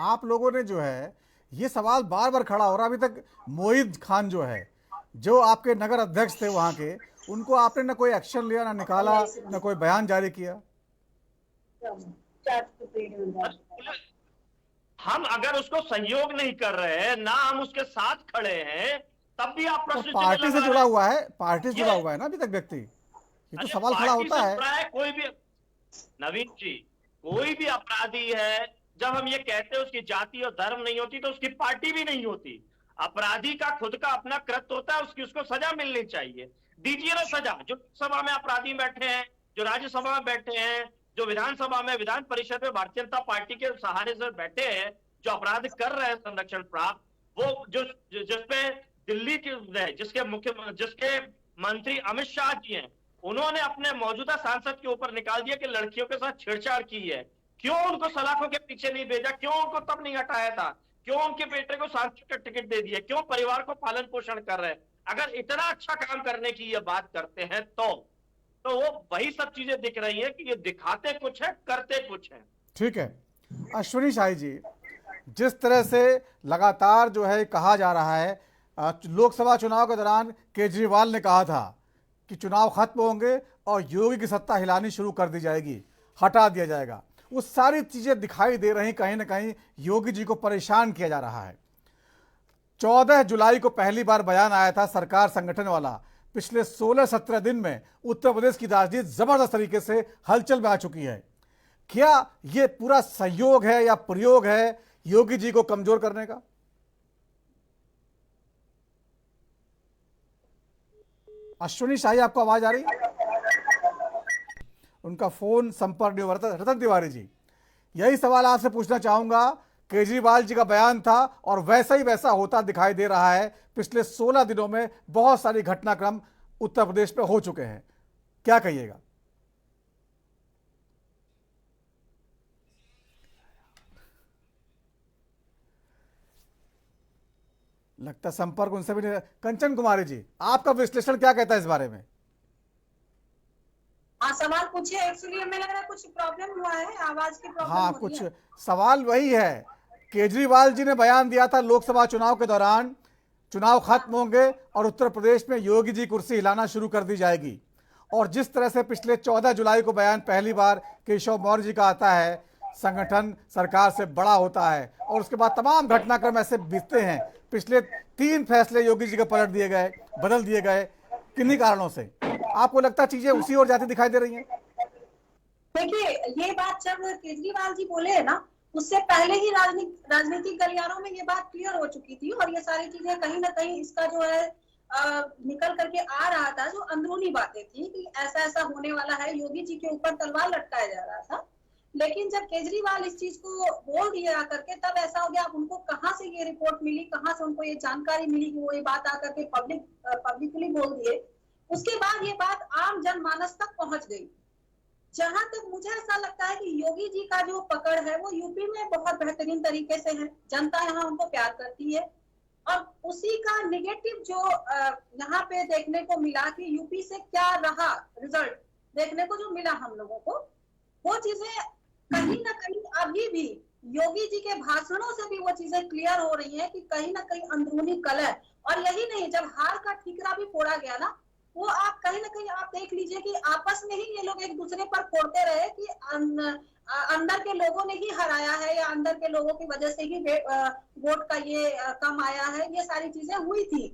S1: आप लोगों ने जो है ये सवाल बार बार खड़ा हो रहा है। अभी तक मोहित खान जो है, जो आपके नगर अध्यक्ष थे वहां के, उनको आपने ना कोई एक्शन लिया, ना निकाला, ना कोई बयान जारी किया।
S7: हम अगर उसको सहयोग नहीं कर रहे हैं, ना हम उसके साथ खड़े हैं, तब भी आप प्रश्न चिन्ह
S1: पार्टी से
S7: लगा
S1: जुड़ा
S7: रहे हैं।
S1: हुआ है, पार्टी से जुड़ा हुआ है ना अभी तक व्यक्ति, ये तो
S7: अरे
S1: सवाल खड़ा
S7: पार्टी
S1: होता
S7: से
S1: है।
S7: जुड़ा है कोई भी, नवीन जी, कोई भी अपराधी है, जब हम ये कहते हैं उसकी जाति और धर्म नहीं होती तो उसकी पार्टी भी नहीं होती। अपराधी का खुद का अपना कृत्य होता है, उसको सजा मिलनी चाहिए। दीजिए ना सजा। जो लोकसभा में अपराधी बैठे हैं, जो राज्यसभा में बैठे हैं, जो विधानसभा में, विधान परिषद में भारतीय जनता पार्टी के सहारे से बैठे हैं, जो अपराध कर रहे हैं संरक्षण प्राप्त, वो जिसपे दिल्ली के जिसके मंत्री अमित शाह जी हैं, उन्होंने अपने मौजूदा सांसद के ऊपर निकाल दिया कि लड़कियों के साथ छेड़छाड़ की है। क्यों उनको सलाखों के पीछे नहीं भेजा? क्यों उनको तब नहीं हटाया था? क्यों उनके बेटे को सांसद का टिकट दे दिया? क्यों परिवार को पालन पोषण कर रहे हैं? अगर इतना अच्छा काम करने की ये बात करते हैं तो वो वही सब चीजें दिख रही है कि ये दिखाते कुछ है, करते कुछ है।
S1: ठीक है अश्विनी शाही जी, जिस तरह से लगातार जो है कहा जा रहा है, लोकसभा चुनाव के दौरान केजरीवाल ने कहा था कि चुनाव खत्म होंगे और योगी की सत्ता हिलानी शुरू कर दी जाएगी, हटा दिया जाएगा। वो सारी चीजें दिखाई दे रही, कहीं ना कहीं योगी जी को परेशान किया जा रहा है। 14 जुलाई को पहली बार बयान आया था सरकार संगठन वाला। पिछले 16-17 दिन में उत्तर प्रदेश की राजनीति जबरदस्त तरीके से हलचल में आ चुकी है। क्या ये पूरा सहयोग है या प्रयोग है योगी जी को कमजोर करने का? अश्विनी शाही, आपको आवाज आ रही है? उनका फोन संपर्क नहीं हो रहा था। रतन तिवारी जी, यही सवाल आपसे पूछना चाहूंगा। केजरीवाल जी का बयान था और वैसा ही वैसा होता दिखाई दे रहा है। पिछले 16 दिनों में बहुत सारी घटनाक्रम उत्तर प्रदेश में हो चुके हैं, क्या कहिएगा? लगता संपर्क उनसे भी नहीं। कंचन कुमारी जी, आपका विश्लेषण क्या कहता है इस बारे में?
S14: हाँ, सवाल पूछिए। एक्चुअली हमें लग रहा है कुछ प्रॉब्लम हुआ है, आवाज की प्रॉब्लम
S1: हाँ,
S14: होती
S1: कुछ
S14: है।
S1: सवाल वही है। केजरीवाल जी ने बयान दिया था लोकसभा चुनाव के दौरान चुनाव खत्म होंगे और उत्तर प्रदेश में योगी जी कुर्सी हिलाना शुरू कर दी जाएगी। और जिस तरह से पिछले 14 जुलाई को बयान पहली बार केशव मौर्य जी का आता है, संगठन सरकार से बड़ा होता है, और उसके बाद तमाम घटनाक्रम ऐसे बीतते हैं। पिछले 3 फैसले योगी जी के पलट दिए गए, बदल दिए गए, किन्हीं कारणों से। आपको लगता है चीजें उसी ओर जाती दिखाई दे रही हैं?
S14: देखिए, ये बात जब केजरीवाल जी बोले है ना, उससे पहले ही राजनीतिक गलियारों में ये बात क्लियर हो चुकी थी, और ये सारी चीजें कहीं ना कहीं इसका जो है निकल करके आ रहा था। जो अंदरूनी बातें थी कि ऐसा ऐसा होने वाला है, योगी जी के ऊपर तलवार लटकाया जा रहा था। लेकिन जब केजरीवाल इस चीज को बोल दिए आकर के, तब ऐसा हो गया, अब उनको कहाँ से ये रिपोर्ट मिली, कहाँ से उनको ये जानकारी मिली कि वो ये बात आकर के पब्लिकली बोल दिए। उसके बाद ये बात आम जनमानस तक पहुंच गई। जहां तक मुझे ऐसा लगता है कि योगी जी का जो पकड़ है वो यूपी में बहुत बेहतरीन तरीके से है, जनता यहाँ उनको प्यार करती है, और उसी का निगेटिव जो यहाँ पे देखने को मिला कि यूपी से क्या रहा, रिजल्ट देखने को जो मिला हम लोगों को, वो चीजें कहीं ना कहीं अभी भी योगी जी के भाषणों से भी वो चीजें क्लियर हो रही है कि कहीं ना कहीं अंदरूनी कलह। और यही नहीं, जब हार का ठीकरा भी फोड़ा गया ना, वो आप कहीं ना कहीं आप देख लीजिए कि आपस में ही ये लोग एक दूसरे पर फोड़ते रहे कि अंदर के लोगों ने ही हराया है, या अंदर के लोगों की वजह से ही वोट का ये कम आया है, ये सारी चीजें हुई थी।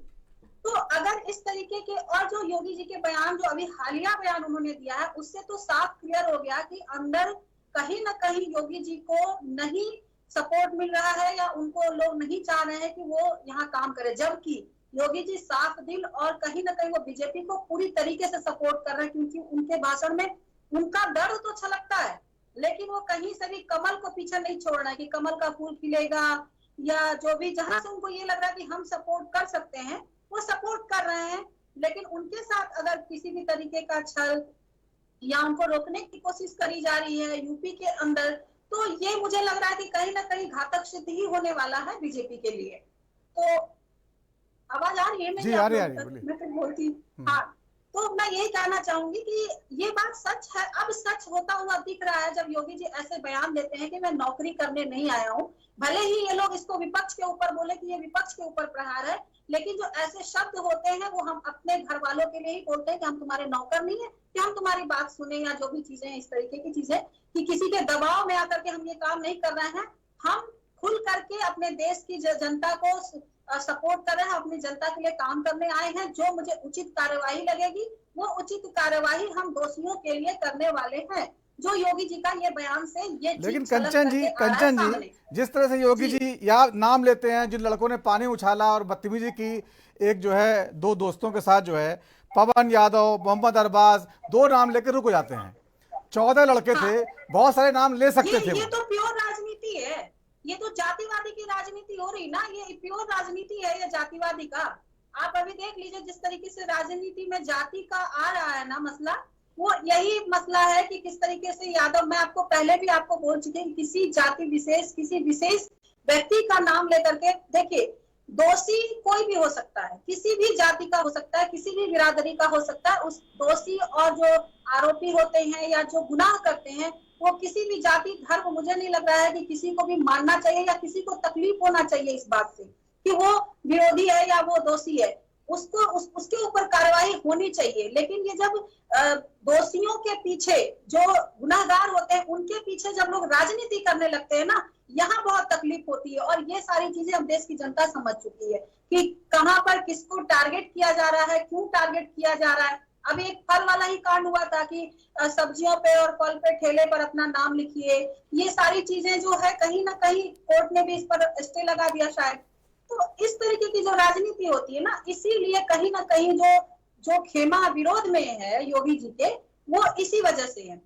S14: तो अगर इस तरीके के, और जो योगी जी के बयान, जो अभी हालिया बयान उन्होंने दिया है, उससे तो साफ क्लियर हो गया कि अंदर कहीं ना कहीं योगी जी को नहीं सपोर्ट मिल रहा है, या उनको लोग नहीं चाह रहे हैं कि वो यहाँ काम करे। जबकि योगी जी साफ दिल और कहीं ना कहीं वो बीजेपी को पूरी तरीके से सपोर्ट कर रहे हैं, क्योंकि उनके भाषण में उनका दर्द तो छलकता है, लेकिन वो कहीं से भी कमल को पीछे नहीं छोड़ रहा है कि कमल का फूल खिलेगा, या जो भी जहां से उनको ये लग रहा है कि हम सपोर्ट कर सकते हैं वो सपोर्ट कर रहे हैं। लेकिन उनके साथ अगर किसी भी तरीके का छल या उनको रोकने की कोशिश करी जा रही है यूपी के अंदर, तो ये मुझे लग रहा है कि कहीं ना कहीं घातक सिद्ध ही होने वाला है बीजेपी के लिए। तो आवाज आ रही है?
S1: जी, आ रही है,
S14: मैं तो बोलती। हाँ, तो मैं यही कहना चाहूंगी कि ये बात सच है, अब सच होता हुआ दिख रहा है जब योगी जी ऐसे बयान देते हैं कि मैं नौकरी करने नहीं आया हूँ। भले ही ये लोग इसको विपक्ष के ऊपर बोले कि ये विपक्ष के ऊपर प्रहार है, लेकिन जो ऐसे शब्द होते हैं वो हम अपने घर वालों के लिए ही बोलते हैं कि हम तुम्हारे नौकर नहीं है कि हम तुम्हारी बात सुने, या जो भी चीजें इस तरीके की चीजें कि किसी के दबाव में आकर के हम ये काम नहीं कर रहे हैं। हम खुल करके अपने देश की जनता को सपोर्ट कर रहे हैं, अपनी जनता के लिए काम करने आए हैं। जो मुझे उचित कार्यवाही लगेगी वो उचित कार्यवाही हम दोषियों के लिए करने वाले हैं। जो योगी जी का ये बयान से ये
S1: लेकिन कंचन जी जिस तरह से योगी जी या नाम लेते हैं, जिन लड़कों ने पानी उछाला और बदतमीजी की, एक जो है 2 दोस्तों के साथ जो है पवन यादव, मोहम्मद अरबाज, 2 नाम लेकर रुक जाते हैं। 14 लड़के थे, बहुत सारे नाम ले सकते थे।
S14: ये तो प्योर राजनीति है, ये तो जातिवादी की राजनीति हो रही ना, ये प्योर राजनीति है ये जातिवादी का। आप अभी देख लीजिए जिस तरीके से राजनीति में जाति का आ रहा है ना मसला, वो यही मसला है कि किस तरीके से यादव, मैं आपको पहले भी आपको बोल चुकी हूँ, किसी जाति विशेष, किसी विशेष व्यक्ति का नाम लेकर के, देखिए दोषी कोई भी हो सकता है, किसी भी जाति का हो सकता है, किसी भी बिरादरी का हो सकता है। उस दोषी और जो आरोपी होते हैं या जो गुनाह करते हैं वो किसी भी जाति धर्म, मुझे नहीं लग रहा है कि किसी को भी मानना चाहिए या किसी को तकलीफ होना चाहिए इस बात से कि वो विरोधी है या वो दोषी है। उसको उसके ऊपर कार्रवाई होनी चाहिए। लेकिन ये जब दोषियों के पीछे, जो गुनाहगार होते हैं उनके पीछे जब लोग राजनीति करने लगते हैं ना, यहाँ बहुत तकलीफ होती है। और ये सारी चीजें हम देश की जनता समझ चुकी है कि कहाँ पर किसको टारगेट किया जा रहा है, क्यों टारगेट किया जा रहा है। अभी एक फल वाला ही कांड हुआ था कि सब्जियों पे और फल पे ठेले पर अपना नाम लिखिए। ये सारी चीजें जो है कहीं ना कहीं कोर्ट ने भी इस पर स्टे लगा दिया शायद। तो इस तरीके की जो राजनीति होती है ना, इसीलिए कहीं ना कहीं जो खेमा विरोध में है योगी जी के, वो इसी वजह से है।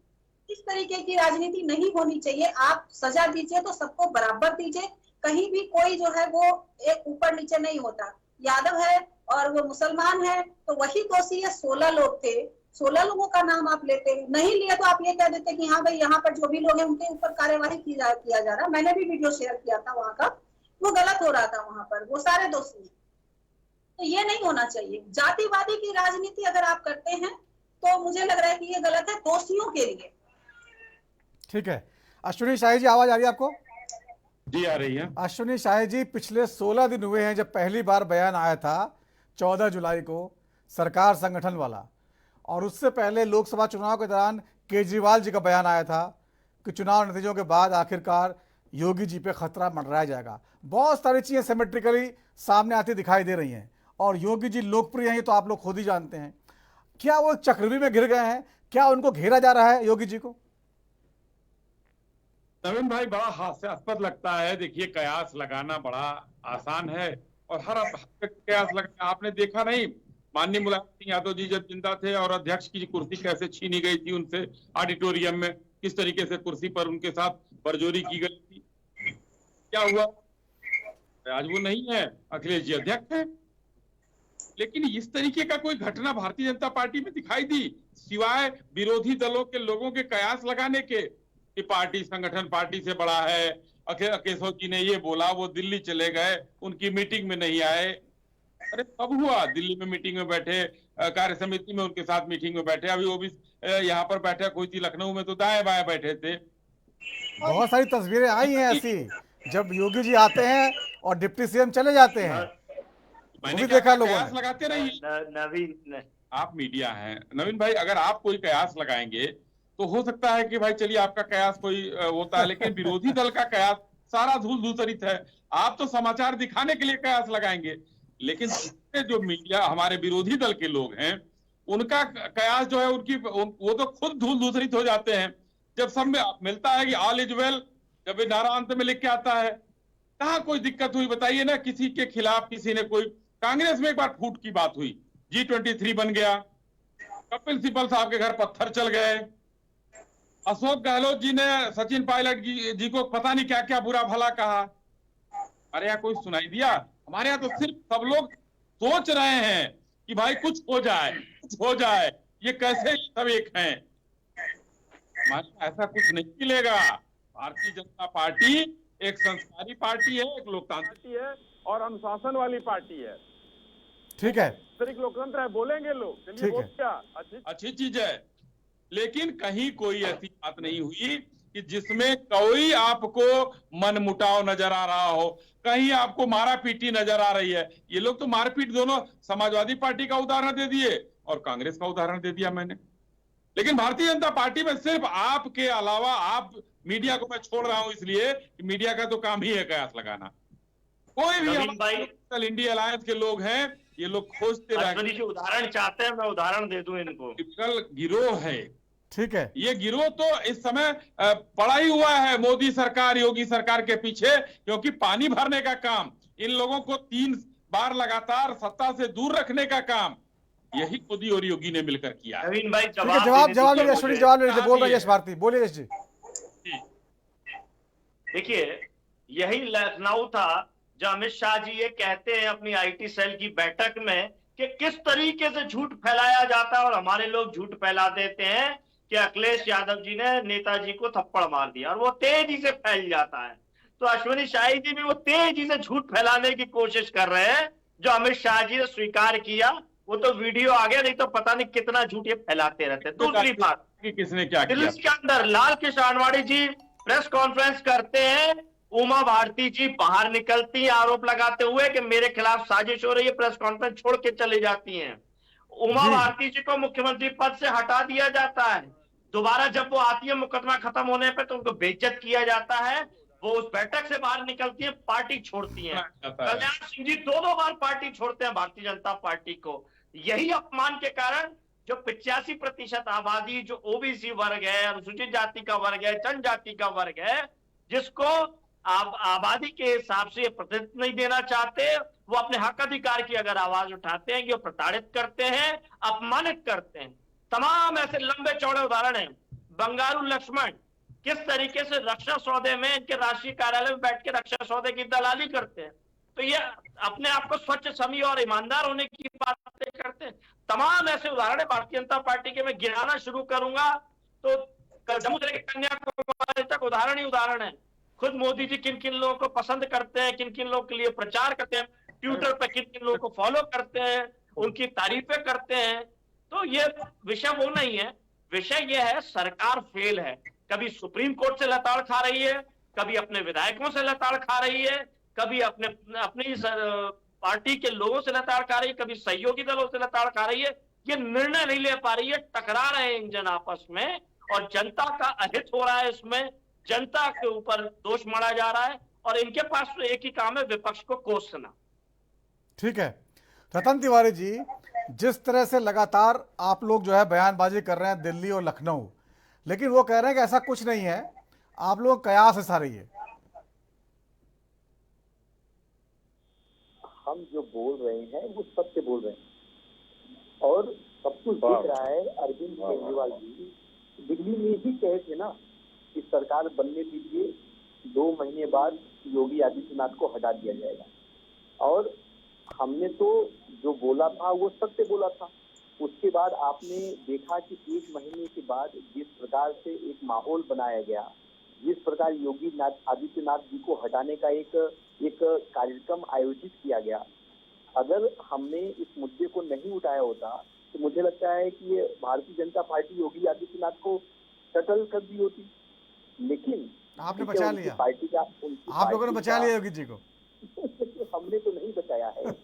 S14: इस तरीके की राजनीति नहीं होनी चाहिए। आप सजा दीजिए तो सबको बराबर दीजिए, कहीं भी कोई जो है वो एक ऊपर नीचे नहीं होता। यादव है और वो मुसलमान है तो वही दोषी है। 16 लोग थे, 16 लोगों का नाम आप लेते, नहीं लिया तो आप ये कह देते कि हाँ भाई यहाँ पर जो भी लोग हैं उनके ऊपर कार्यवाही किया जा रहा। मैंने भी वीडियो शेयर किया था वहाँ का, वो गलत हो रहा था वहां पर, वो सारे दोषी। तो ये नहीं होना चाहिए। जातिवादी की राजनीति अगर आप करते हैं तो मुझे लग रहा है कि ये गलत है दोषियों के लिए।
S1: ठीक है, अश्विनी शाही जी आवाज आ रही है आपको?
S8: जी आ रही है।
S1: अश्विनी शाही जी, पिछले 16 दिन हुए हैं जब पहली बार बयान आया था 14 जुलाई को सरकार संगठन वाला, और उससे पहले लोकसभा चुनाव के दौरान केजरीवाल जी का बयान आया था कि चुनाव नतीजों के बाद आखिरकार योगी जी पे खतरा मंडराया जाएगा। बहुत सारी चीजें सिमेट्रिकली सामने आती दिखाई दे रही हैं और योगी जी लोकप्रिय हैं, तो आप लोग खुद ही जानते हैं। क्या वो चक्रव्यूह में घिर गए हैं? क्या उनको घेरा जा रहा है योगी जी को?
S8: नवीन भाई, बड़ा हास्यास्पद लगता है। देखिए, कयास लगाना बड़ा आसान है और हर कयास लगाना, आपने देखा नहीं माननीय मुलायम सिंह यादव जी जब जिंदा थे और अध्यक्ष की कुर्सी कैसे छीनी गई थी उनसे ऑडिटोरियम में, किस तरीके से कुर्सी पर उनके साथ बरजोरी की गई थी। क्या हुआ? आज वो नहीं है, अखिलेश जी अध्यक्ष है। लेकिन इस तरीके का कोई घटना भारतीय जनता पार्टी में दिखाई दी, सिवाय विरोधी दलों के लोगों के कयास लगाने के कि पार्टी संगठन पार्टी से बड़ा है। केशव जी ने ये बोला, वो दिल्ली चले गए, उनकी मीटिंग में नहीं आए। अरे कब हुआ? दिल्ली में मीटिंग में बैठे, कार्य समिति में उनके साथ मीटिंग में बैठे। अभी वो भी यहाँ पर बैठे, कोई थी लखनऊ में तो दाएं बाएं बैठे थे।
S1: बहुत सारी तस्वीरें आई हैं ऐसी, जब योगी जी आते हैं और डिप्टी सीएम चले जाते हैं।
S8: मैंने
S1: देखा लोगों
S8: कयास लगाते रहिए।
S7: नवीन,
S8: आप मीडिया हैं नवीन भाई, अगर आप कोई कयास लगाएंगे तो हो सकता है कि भाई चलिए आपका कयास कोई होता है, लेकिन विरोधी दल का कयास सारा धूल धूसरित है। आप तो समाचार दिखाने के लिए कयास लगाएंगे, लेकिन जो मीडिया हमारे विरोधी दल के लोग हैं उनका कयास जो है वो तो खुद धूल धूसरित हो जाते हैं। जब सब में मिलता है कि ऑल इज वेल, जब नारा अंत में लिख के आता है, कहाँ कोई दिक्कत हुई बताइए ना। किसी के खिलाफ किसी ने कोई, कांग्रेस में एक बार फूट की बात हुई, G23 बन गया, कपिल सिब्बल साहब के घर पत्थर चल गए, अशोक गहलोत जी ने सचिन पायलट जी को पता नहीं क्या क्या बुरा भला कहा। अरे यहाँ कोई सुनाई दिया? हमारे यहाँ तो सिर्फ सब लोग सोच रहे हैं कि भाई कुछ हो जाए, कुछ हो जाए, ये कैसे सब एक हैं। हमारे ऐसा कुछ नहीं मिलेगा। भारतीय जनता पार्टी एक संस्कारी पार्टी है, एक लोकतांत्रिक है और अनुशासन वाली पार्टी है।
S1: ठीक है,
S8: लोकतंत्र है, बोलेंगे लोग, चलिए वोट क्या अच्छी चीज है। लेकिन कहीं कोई ऐसी बात नहीं हुई कि जिसमें कोई आपको मनमुटाव नजर आ रहा हो, कहीं आपको मारा पीटी नजर आ रही है। ये लोग तो मारपीट दोनों समाजवादी पार्टी का उदाहरण दे दिए और कांग्रेस का उदाहरण दे दिया मैंने। लेकिन भारतीय जनता पार्टी में सिर्फ आपके अलावा, आप मीडिया को मैं छोड़ रहा हूं इसलिए कि मीडिया का तो काम ही है कयास लगाना, कोई भी इंडिया अलायंस के लोग हैं, ये लोग खोजते
S7: रहते हैं। उदाहरण चाहते हैं, मैं उदाहरण दे दूं इनको।
S8: गिरोह है,
S1: ठीक है,
S8: ये गिरोह तो इस समय पड़ा ही हुआ है मोदी सरकार, योगी सरकार के पीछे, क्योंकि पानी भरने का काम, इन लोगों को 3 बार लगातार सत्ता से दूर रखने का काम यही मोदी और योगी ने मिलकर किया।
S7: नवीन भाई
S1: जवाब बोल रहे यश भारती, बोलिए यश जी।
S7: देखिए, यही लखनऊ था जब अमित शाह जी ये कहते हैं अपनी आईटी सेल की बैठक में कि किस तरीके से झूठ फैलाया जाता है, और हमारे लोग झूठ फैला देते हैं कि अखिलेश यादव जी ने नेताजी को थप्पड़ मार दिया, और वो तेजी से फैल जाता है। तो अश्विनी शाही जी भी वो तेजी से झूठ फैलाने की कोशिश कर रहे हैं, जो अमित शाह जी ने स्वीकार किया। वो तो वीडियो आ गया, नहीं तो पता नहीं कितना झूठ ये फैलाते रहते हैं। दूसरी बात,
S8: किसने क्या किया?
S7: दिल्ली के अंदर लाल कृष्ण आडवाणी जी प्रेस कॉन्फ्रेंस करते हैं, उमा भारती जी बाहर निकलती हैं आरोप लगाते हुए कि मेरे खिलाफ साजिश हो रही है, प्रेस कॉन्फ्रेंस छोड़ के चली जाती हैं। उमा भारती जी को मुख्यमंत्री पद से हटा दिया जाता है। दोबारा जब वो आती है मुकदमा खत्म होने पे तो उनको बेइज्जत किया जाता है, वो उस बैठक से बाहर निकलती है, पार्टी छोड़ती है। कल्याण सिंह जी 2 बार पार्टी छोड़ते हैं भारतीय जनता पार्टी को। यही अपमान के कारण जो 85% आबादी जो ओबीसी वर्ग है, अनुसूचित जाति का वर्ग है, जनजाति का वर्ग है, जिसको आबादी के हिसाब से प्रतिनिधित्व नहीं देना चाहते, वो अपने हक अधिकार की अगर आवाज उठाते हैं कि वो प्रताड़ित करते हैं, अपमानित करते हैं। तमाम ऐसे लंबे चौड़े उदाहरण हैं। बंगारू लक्ष्मण किस तरीके से रक्षा सौदे में इनके राष्ट्रीय कार्यालय में बैठ के रक्षा सौदे की दलाली करते हैं। तो ये अपने आप को स्वच्छ, समी और ईमानदार होने की बातें करते हैं। तमाम ऐसे उदाहरण है भारतीय जनता पार्टी के। मैं गिनाना शुरू करूंगा तो जम्मू से लेकर कन्याकुमारी तक उदाहरण ही उदाहरण है। खुद मोदी जी किन किन लोगों को पसंद करते हैं, किन किन लोगों के लिए प्रचार करते हैं, ट्विटर पर किन किन लोगों को फॉलो करते हैं, उनकी तारीफें करते हैं। तो ये विषय वो नहीं है, विषय ये है सरकार फेल है। कभी सुप्रीम कोर्ट से लताड़ खा रही है, कभी अपने विधायकों से लताड़ खा रही है, कभी अपनी पार्टी के लोगों से लताड़ खा रही है, कभी सहयोगी दलों से लताड़ खा रही है। ये निर्णय नहीं ले पा रही है, टकरा रहे हैं इंजन आपस में, और जनता का अहित हो रहा है इसमें। जनता के ऊपर दोष मढ़ा जा रहा है, और इनके पास तो एक ही काम है, विपक्ष को कोसना।
S1: ठीक है रतन तिवारी जी, जिस तरह से लगातार आप लोग जो है बयानबाजी कर रहे हैं दिल्ली और लखनऊ, लेकिन वो कह रहे हैं कि ऐसा कुछ नहीं है, आप लोग कयास है सारी है।
S15: हम जो बोल रहे हैं वो सत्य बोल रहे हैं, और सब कुछ दिख रहा है। अरविंद केजरीवाल जी दिल्ली में ही कहे थे ना कि सरकार बनने दीजिए, 2 महीने बाद योगी आदित्यनाथ को हटा दिया जाएगा, और हमने तो जो बोला था वो सत्य बोला था। उसके बाद आपने देखा कि 1 महीने के बाद जिस प्रकार से एक माहौल बनाया गया, जिस प्रकार योगी आदित्यनाथ जी को हटाने का एक कार्यक्रम आयोजित किया गया, अगर हमने इस मुद्दे को नहीं उठाया होता तो मुझे लगता है कि ये भारतीय जनता पार्टी योगी आदित्यनाथ को सेटल कर दी होती। लेकिन
S1: आपने बचा लिया,
S15: पार्टी का,
S1: आप लोगों ने बचा लिया योगी जी को।
S15: हमने तो नहीं बचाया है,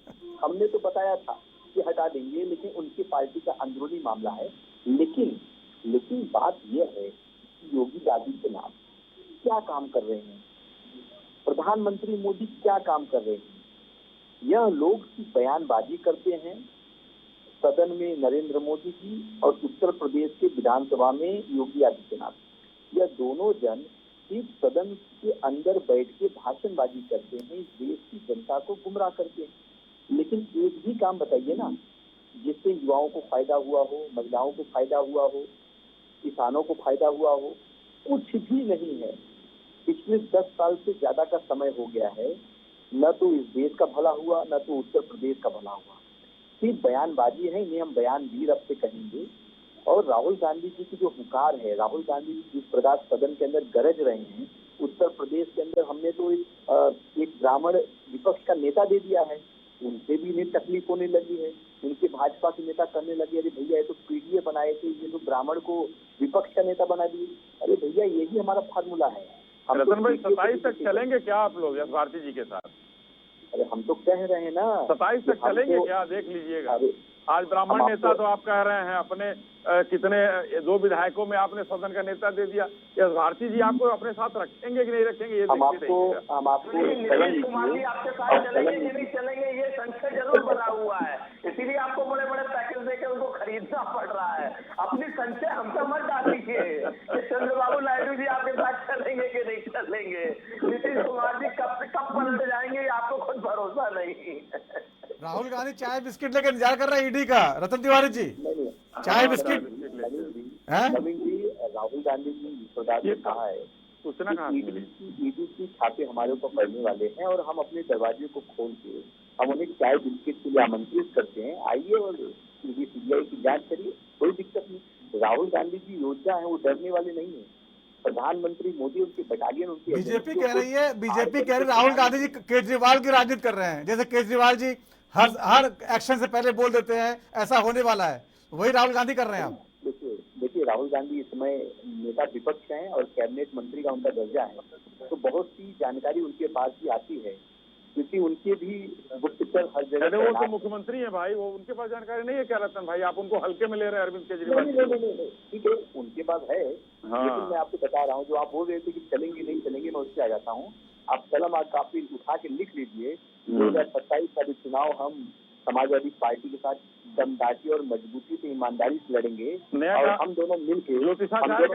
S15: हमने तो बताया था कि हटा देंगे, लेकिन उनकी पार्टी का अंदरूनी मामला है। लेकिन बात यह है कि योगी आदित्यनाथ क्या काम कर रहे हैं, प्रधानमंत्री मोदी क्या काम कर रहे हैं। यह लोग बयानबाजी करते हैं सदन में नरेंद्र मोदी जी, और उत्तर प्रदेश के विधानसभा में योगी आदित्यनाथ, यह दोनों जन सिर्फ सदन के अंदर बैठ के भाषणबाजी करते हैं, देश की जनता को गुमराह करते हैं। लेकिन एक भी काम बताइए ना जिससे युवाओं को फायदा हुआ हो, महिलाओं को फायदा हुआ हो, किसानों को फायदा हुआ हो, कुछ भी नहीं है। पिछले 10 साल से ज्यादा का समय हो गया है, न तो इस देश का भला हुआ, न तो उत्तर प्रदेश का भला हुआ। सिर्फ बयानबाजी है, इन्हें हम बयानवीर अब से कहेंगे। और राहुल गांधी जी की जो हुंकार है, राहुल गांधी जी जिस प्रकार सदन के अंदर गरज रहे हैं, उत्तर प्रदेश के अंदर हमने तो एक ब्राह्मण विपक्ष का नेता दे दिया है, उनसे भी इन्हें तकलीफ होने लगी है। उनके भाजपा के नेता करने लगे, अरे भैया ये तो पीडीए बनाए थे, ये तो ब्राह्मण को विपक्ष का नेता बना दिए। अरे भैया यही हमारा फार्मूला है।
S4: रतन भाई 27 तक चलेंगे क्या आप लोग यश भारती जी के साथ?
S15: अरे हम तो कह रहे हैं ना
S4: 27 तक चलेंगे क्या, देख लीजिएगा।
S8: आज ब्राह्मण नेता तो आप कह रहे हैं अपने कितने 2 विधायकों में आपने सदन का नेता दे दिया। यस भारती जी आपको अपने साथ रखेंगे कि नहीं रखेंगे ये
S15: हम आपको
S7: नीतीश कुमार जी आपके साथ चलेंगे कि नहीं चलेंगे ये संशय जरूर बना हुआ है, इसीलिए आपको बड़े बड़े पैकेज देकर उनको खरीदना पड़ रहा है। अपनी संशय हम पे मत डालिए कि चंद्रबाबू नायडू जी आपके साथ चलेंगे कि नहीं चलेंगे, नीतीश कुमार जी कब पलट जाएंगे आपको खुद भरोसा नहीं।
S1: राहुल गांधी चाय बिस्किट लेकर इंतजार कर रहे हैं ईडी का। रतन तिवारी जी चाय बिस्किट
S15: नवीन जी, राहुल गांधी जी विश्वदास ने कहा है ईडी की छापे हमारे ऊपर पड़ने वाले हैं और हम अपने दरवाजे को खोल के हम उन्हें चाय बिस्किट के लिए आमंत्रित करते हैं, आइए और सीबीआई की जांच करिए, कोई दिक्कत नहीं। राहुल गांधी जी योद्धा है, वो डरने वाले नहीं है। प्रधानमंत्री मोदी उनकी बटालियन उनकी
S1: बीजेपी कह रही है, बीजेपी कह रही है राहुल गांधी जी केजरीवाल की राजनीति कर रहे हैं। जैसे केजरीवाल जी हर एक्शन से पहले बोल देते हैं ऐसा होने वाला है, वही राहुल गांधी कर रहे हैं। आप
S15: देखिए राहुल गांधी इस समय नेता विपक्ष हैं और कैबिनेट मंत्री का उनका दर्जा है, तो बहुत सी जानकारी उनके पास भी आती है क्योंकि उनके भी गुप्तचर हर जगह।
S8: वो तो मुख्यमंत्री है भाई, वो उनके पास जानकारी नहीं है क्या रतन भाई? आप उनको हल्के में ले रहे हैं अरविंद केजरीवाल?
S15: नहीं, ठीक है उनके पास है। लेकिन मैं आपको बता रहा हूँ जो आप बोल रहे थे कि चलेंगे नहीं चलेंगे, मैं उससे आ जाता हूँ। आप कलम आज काफी उठा के लिख लीजिए, 2027 का भी चुनाव हम समाजवादी पार्टी के साथ दमदाटी और मजबूती से ईमानदारी से लड़ेंगे और हम दोनों मिलकर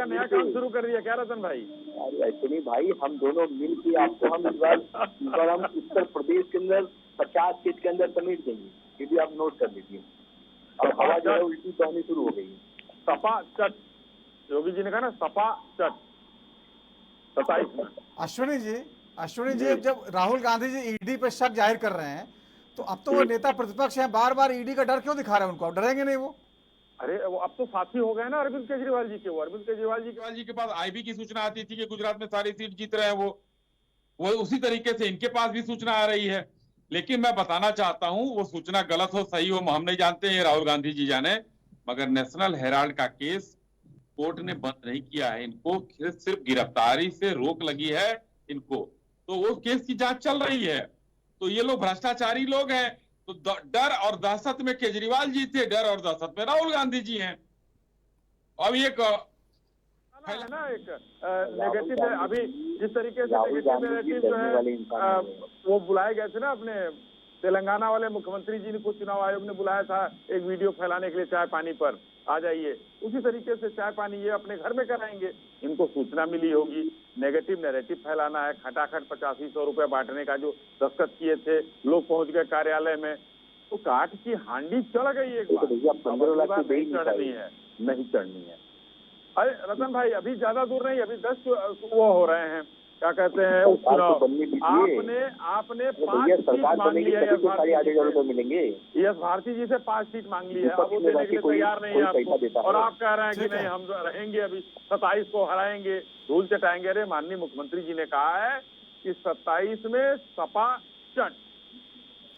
S8: नया काम शुरू कर दिया क्या रतन भाई?
S15: अरे ऐसे नहीं भाई, हम दोनों मिलकर आपको हम इस बार हम उत्तर प्रदेश के अंदर 50 सीट के अंदर समेट देंगे, ये भी आप नोट कर लीजिए। और हवा जो है उल्टी बहनी शुरू हो गई है।
S8: सपा चट, योगी जी ने कहा ना सपा चट 27 में।
S1: अश्विनी जी जब राहुल गांधी जी ईडी पे शक जाहिर कर रहे हैं तो अब तो वो नेता प्रतिपक्ष हैं, बार बार ईडी का डर क्यों दिखा रहे हैं उनको? अब डरेंगे नहीं वो?
S8: अरे वो अब तो साथी हो गए ना अरविंद केजरीवाल जी के। वो अरविंद केजरीवाल जी के पास आईबी की सूचना आती थी कि गुजरात में सारी सीट जीत रहे हैं वो उसी तरीके से इनके पास भी सूचना आ रही है। लेकिन मैं बताना चाहता हूं वो सूचना गलत हो सही हो हम नहीं जानते हैं, राहुल गांधी जी जाने, मगर नेशनल हेराल्ड का केस कोर्ट ने बंद नहीं किया है। इनको सिर्फ गिरफ्तारी से रोक लगी है इनको, तो वो केस की जांच चल रही है। तो ये लोग भ्रष्टाचारी लोग हैं, तो डर और दहशत में केजरीवाल जी थे, डर और दहशत में राहुल गांधी जी हैं। अब एक ना एक नेगेटिव है अभी जिस तरीके से नेगेटिव जो है वो बुलाए गए थे ना अपने तेलंगाना वाले मुख्यमंत्री जी ने, कुछ चुनाव आयोग ने बुलाया था एक वीडियो फैलाने के लिए चाय पानी पर आ जाइए, उसी तरीके से चाय पानी ये अपने घर में कराएंगे। इनको सूचना मिली होगी, नेगेटिव नैरेटिव फैलाना है, खटाखट 8500 रुपए बांटने का जो दस्तखत किए थे, लोग पहुंच गए कार्यालय में, तो काट की हांडी चढ़ गई एक बार। नहीं चढ़नी है। अरे रतन भाई अभी ज्यादा दूर नहीं, अभी 10 वो हो रहे हैं क्या कहते हैं उपचुनाव। आपने 5 सीट मांग ली है यस भारती जी से 5 सीट मांग ली है, अब वो देने के लिए तैयार नहीं है आपको, और आप कह रहे हैं कि नहीं हम रहेंगे अभी 27 को हराएंगे, धूल चटाएंगे। अरे माननीय मुख्यमंत्री जी ने कहा है कि 27 में सपा चट,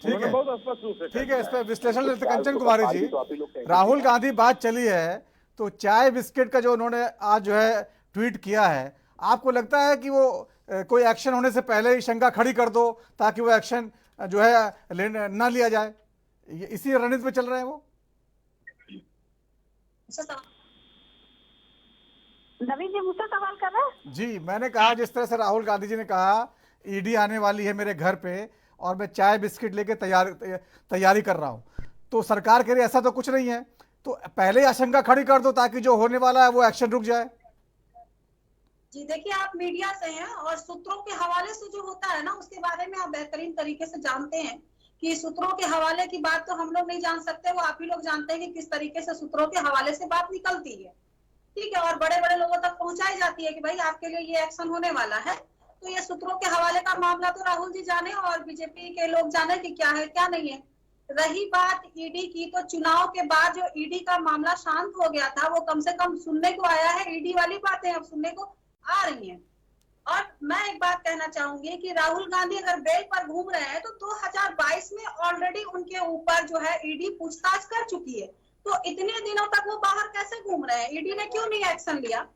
S1: ठीक है
S8: बहुत स्पष्ट रूप से।
S1: ठीक है, इस पर विश्लेषण लेते कंचन कुमारी जी। राहुल गांधी बात चली है तो चाय बिस्किट का जो उन्होंने आज जो है ट्वीट किया है, आपको लगता है कि वो कोई एक्शन होने से पहले ही शंका खड़ी कर दो ताकि वो एक्शन जो है ना लिया जाए, इसी रणनीति पे चल रहे हैं वो?
S9: नवीन जी मुझसे सवाल कर रहे हैं?
S1: जी मैंने कहा जिस तरह से राहुल गांधी जी ने कहा ईडी आने वाली है मेरे घर पे और मैं चाय बिस्किट लेके तैयारी कर रहा हूँ, तो सरकार कह रही ऐसा तो कुछ नहीं है, तो पहले ही आशंका खड़ी कर दो ताकि जो होने वाला है वो एक्शन रुक जाए।
S14: जी देखिए आप मीडिया से हैं और सूत्रों के हवाले से जो होता है ना उसके बारे में आप बेहतरीन तरीके से जानते हैं कि सूत्रों के हवाले की बात तो हम लोग नहीं जान सकते, वो आप ही लोग जानते हैं कि किस तरीके से सूत्रों के हवाले से बात निकलती है, ठीक है, और बड़े बड़े लोगों तक पहुंचाई जाती है कि भाई आपके लिए ये एक्शन होने वाला है। तो ये सूत्रों के हवाले का मामला तो राहुल जी जाने और बीजेपी के लोग जाने कि क्या है क्या नहीं है। रही बात ईडी की, तो चुनाव के बाद जो ईडी का मामला शांत हो गया था वो कम से कम सुनने को आया है, ईडी वाली बातें अब सुनने को आ रही हैं। और मैं एक बात कहना चाहूंगी कि राहुल गांधी अगर बेल पर घूम रहे हैं तो 2022 में ऑलरेडी उनके ऊपर जो है ईडी पूछताछ कर चुकी है, तो इतने दिनों तक वो बाहर कैसे घूम रहे हैं? ईडी ने क्यों नहीं एक्शन लिया?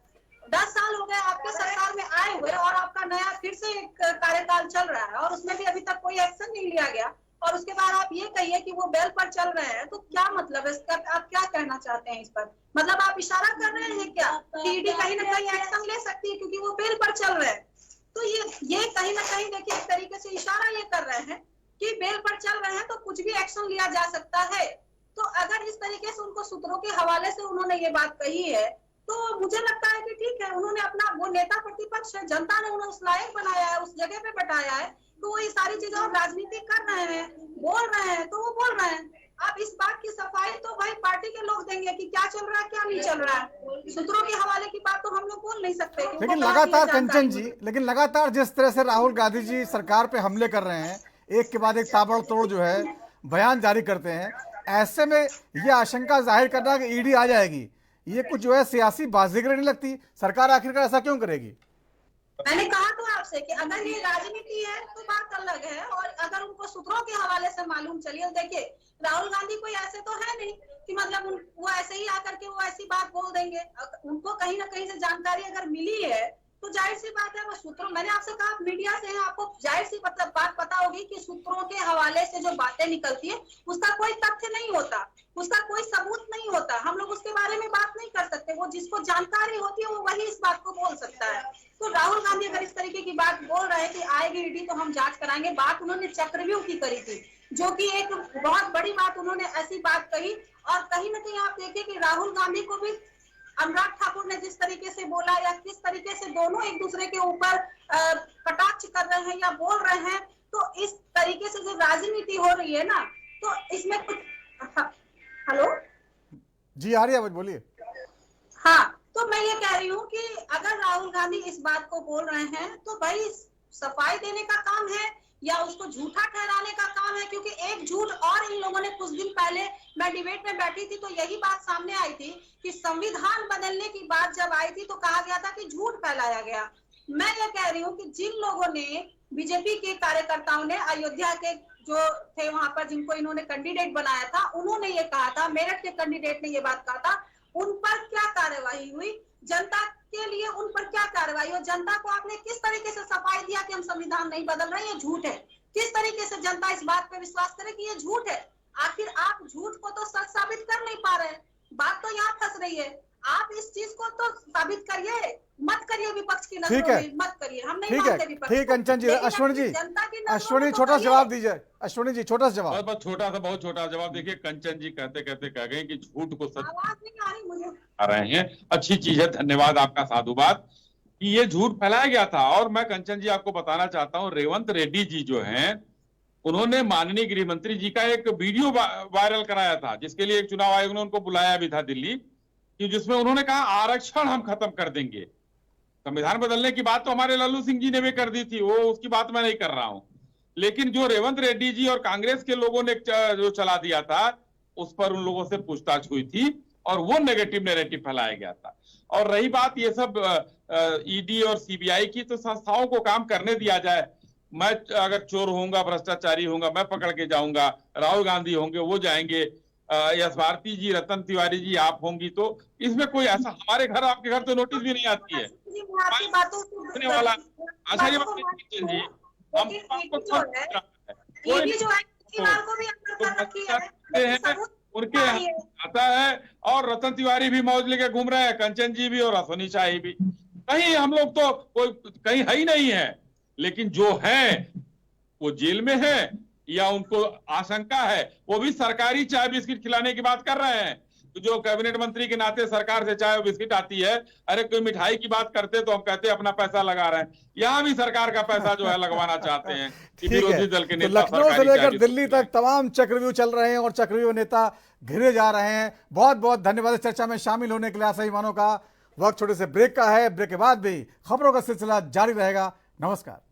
S14: 10 साल हो गए आपके सरकार में आए हुए और आपका नया फिर से एक कार्यकाल चल रहा है और उसमें भी अभी तक कोई एक्शन नहीं लिया गया। और उसके बाद आप ये कहिए कि वो बेल पर चल रहे हैं, तो क्या मतलब है इसका? आप क्या कहना चाहते हैं इस पर? मतलब आप इशारा कर रहे हैं क्या कि ईडी कहीं ना कहीं एक्शन ले सकती है क्योंकि वो बेल पर चल रहे हैं? तो ये कहीं ना कहीं देखिए एक तरीके से इशारा ये कर रहे हैं कि बेल पर चल रहे हैं तो कुछ भी एक्शन लिया जा सकता है। तो अगर इस तरीके से उनको सूत्रों के हवाले से उन्होंने ये बात कही है तो मुझे लगता है कि ठीक है, उन्होंने अपना, वो नेता प्रतिपक्ष है, जनता ने उन्हें उस लायक बनाया है, उस जगह पे बैठाया है, तो वो ये सारी चीजें और राजनीति कर रहे हैं, बोल रहे हैं, तो वो बोल रहे हैं। अब इस बात की सफाई तो भाई पार्टी के लोग देंगे कि क्या चल रहा है क्या नहीं चल रहा है। सूत्रों के हवाले की बात तो हम लोग बोल नहीं सकते।
S1: लेकिन लगातार कंचन जी, लेकिन लगातार जिस तरह से राहुल गांधी जी सरकार पे हमले कर रहे हैं, एक के बाद एक ताबड़तोड़ जो है बयान जारी करते हैं, ऐसे में ये आशंका जाहिर करना कि ईडी आ जाएगी, ये कुछ जो है सियासी बाजीगरी नहीं लगती? सरकार आखिरकार ऐसा क्यों करेगी?
S14: मैंने कहा तो आपसे कि अगर ये राजनीति है तो बात अलग है, और अगर उनको सूत्रों के हवाले से मालूम चलिए, देखिए राहुल गांधी कोई ऐसे तो है नहीं कि मतलब वो ऐसे ही आकर के वो ऐसी बात बोल देंगे। उनको कहीं ना कहीं से जानकारी अगर मिली है तो जाहिर सी बात है वो सूत्रों, मैंने आपसे कहा मीडिया से है, आपको जाहिर सी बात पता होगी कि सूत्रों के हवाले से जो बातें निकलती है उसका कोई तथ्य नहीं होता, उसका कोई सबूत नहीं होता, हम लोग उसके बारे में बात नहीं कर सकते। वो जिसको जानकारी होती है वो वही इस बात को बोल सकता है। तो राहुल गांधी अगर इस तरीके की बात बोल रहे हैं कि आएगी ईडी तो हम जांच कराएंगे, बात उन्होंने चक्रव्यूह की करी थी, जो कि एक बहुत बड़ी बात, उन्होंने ऐसी बात कही। और कहीं ना कहीं आप देखिए कि राहुल गांधी को भी अनुराग ठाकुर ने जिस तरीके से बोला या किस तरीके से दोनों एक दूसरे के ऊपर कटाक्ष कर रहे हैं या बोल रहे हैं, तो इस तरीके से जो राजनीति हो रही है ना, तो इसमें कुछ, हेलो
S1: जी आ रही है, बोलिए।
S14: हाँ, तो मैं ये कह रही हूँ कि अगर राहुल गांधी इस बात को बोल रहे हैं तो भाई सफाई देने का काम है या उसको झूठा ठहराने का काम है, क्योंकि एक झूठ और इन लोगों ने कुछ दिन पहले, मैं डिबेट में बैठी थी तो यही बात सामने आई थी कि संविधान बदलने की बात जब आई थी तो कहा गया था कि झूठ फैलाया गया। मैं ये कह रही हूँ कि जिन लोगों ने, बीजेपी के कार्यकर्ताओं ने, अयोध्या के जो थे वहां पर जिनको इन्होंने कैंडिडेट बनाया था, उन्होंने ये कहा था, मेरठ के कैंडिडेट ने ये बात कहा था, उन पर क्या कार्यवाही हुई, जनता के लिए उन पर क्या कार्रवाई हो, जनता को आपने किस तरीके से सफाई दिया कि हम संविधान नहीं बदल रहे, ये झूठ है। किस तरीके से जनता इस बात पे विश्वास करे कि ये झूठ है? आखिर आप झूठ को तो सच साबित कर नहीं पा रहे हैं, बात तो यहाँ फंस रही है। आप इस चीज को तो साबित करिए, मत करिए विपक्ष की नजरों में, मत करिए, हम नहीं मानते विपक्ष।
S1: ठीक है कंचन जी, अश्विनी जी, अश्विनी छोटा जवाब दीजिए, अश्विनी जी छोटा जवाब।
S8: बहुत छोटा जवाब। देखिए कंचन जी कहते कहते कह गए कि झूठ को सच
S14: आवाज नहीं आ रही मुझे,
S8: आ रहे हैं, अच्छी चीज है, धन्यवाद आपका साधुवाद कि ये झूठ फैलाया गया था। और मैं कंचन जी आपको बताना चाहता हूँ, रेवंत रेड्डी जी जो हैं, उन्होंने माननीय गृह मंत्री जी का एक वीडियो वायरल कराया था, जिसके लिए एक चुनाव आयोग ने उनको बुलाया भी था दिल्ली, कि जिसमें उन्होंने कहा आरक्षण हम खत्म कर देंगे। संविधान बदलने की बात तो हमारे लल्लू सिंह जी ने भी कर दी थी, वो उसकी बात मैं नहीं कर रहा हूं, लेकिन जो रेवंत रेड्डी जी और कांग्रेस के लोगों ने जो चला दिया था उस पर उन लोगों से पूछताछ हुई थी और वो नेगेटिव नैरेटिव फैलाया गया था। और रही बात ये सब ईडी और सीबीआई की, तो संस्थाओं को काम करने दिया जाए। मैं अगर चोर होऊंगा, भ्रष्टाचारी होऊंगा, मैं पकड़ के जाऊंगा, राहुल गांधी होंगे वो जाएंगे, यश भारती जी, रतन तिवारी जी आप होंगी, तो इसमें कोई ऐसा, हमारे घर आपके घर तो नोटिस भी नहीं आती है वाला। अच्छा ये जी, हम उनके आता है और रतन तिवारी भी मौज लेके घूम रहे हैं, कंचन जी भी और अश्विनी शाही भी, कहीं हम लोग तो कोई कहीं है ही नहीं है। लेकिन जो है वो जेल में है या उनको आशंका है, वो भी सरकारी चाय बिस्किट खिलाने की बात कर रहे हैं। तो जो कैबिनेट मंत्री के नाते सरकार से चाय और बिस्किट आती है, अरे कोई मिठाई की बात करते तो हम कहते अपना पैसा लगा रहे हैं, यहाँ भी सरकार का पैसा जो है लगवाना चाहते हैं कि विरोधी दल के नेता।
S1: लखनऊ से लेकर दिल्ली तक तमाम चक्रव्यूह चल रहे हैं और चक्रव्यूह नेता घिरे जा रहे हैं। बहुत बहुत धन्यवाद चर्चा में शामिल होने के लिए सही मानों का। वक्त छोटे से ब्रेक का है, ब्रेक के बाद भी खबरों का सिलसिला जारी रहेगा। नमस्कार।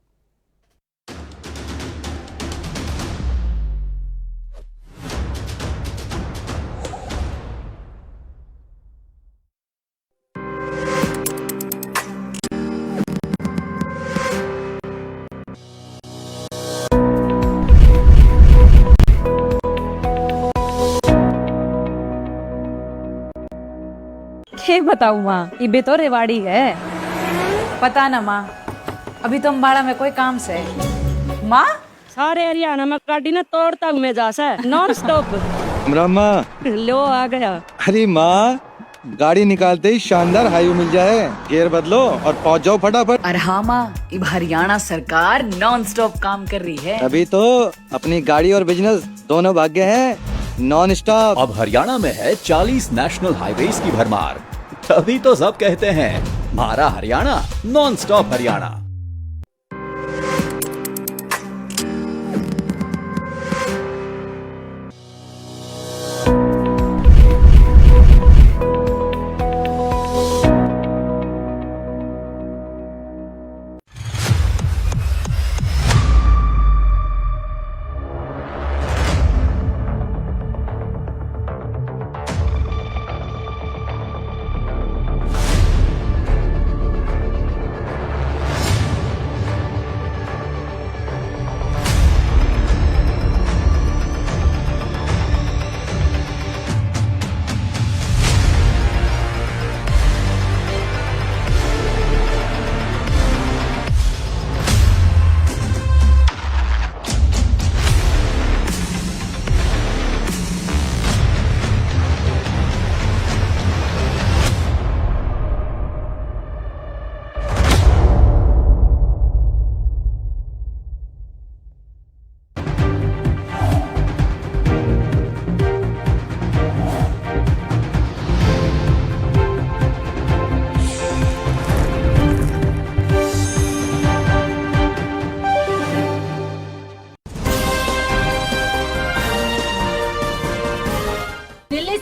S10: के बताऊ माँ, ये तो रेवाड़ी है।
S16: पता ना माँ, अभी तो अम्बाड़ा में कोई काम से। माँ
S10: सारे हरियाणा में गाड़ी ना तोड़ तक में जा सा नॉन स्टॉप।
S16: ब्रह्मा
S10: लो आ गया।
S16: अरे माँ, गाड़ी निकालते ही शानदार हाईवे मिल जाए, गियर बदलो और पहुँच जाओ फटाफट।
S17: अरे हाँ माँ, अब हरियाणा सरकार नॉन स्टॉप काम कर रही है।
S16: अभी तो अपनी गाड़ी और बिजनेस दोनों भाग्य हैं नॉन स्टॉप।
S13: अब हरियाणा में है 40 नेशनल हाईवेज की भरमार, तभी तो सब कहते हैं हमारा हरियाणा नॉन स्टॉप हरियाणा।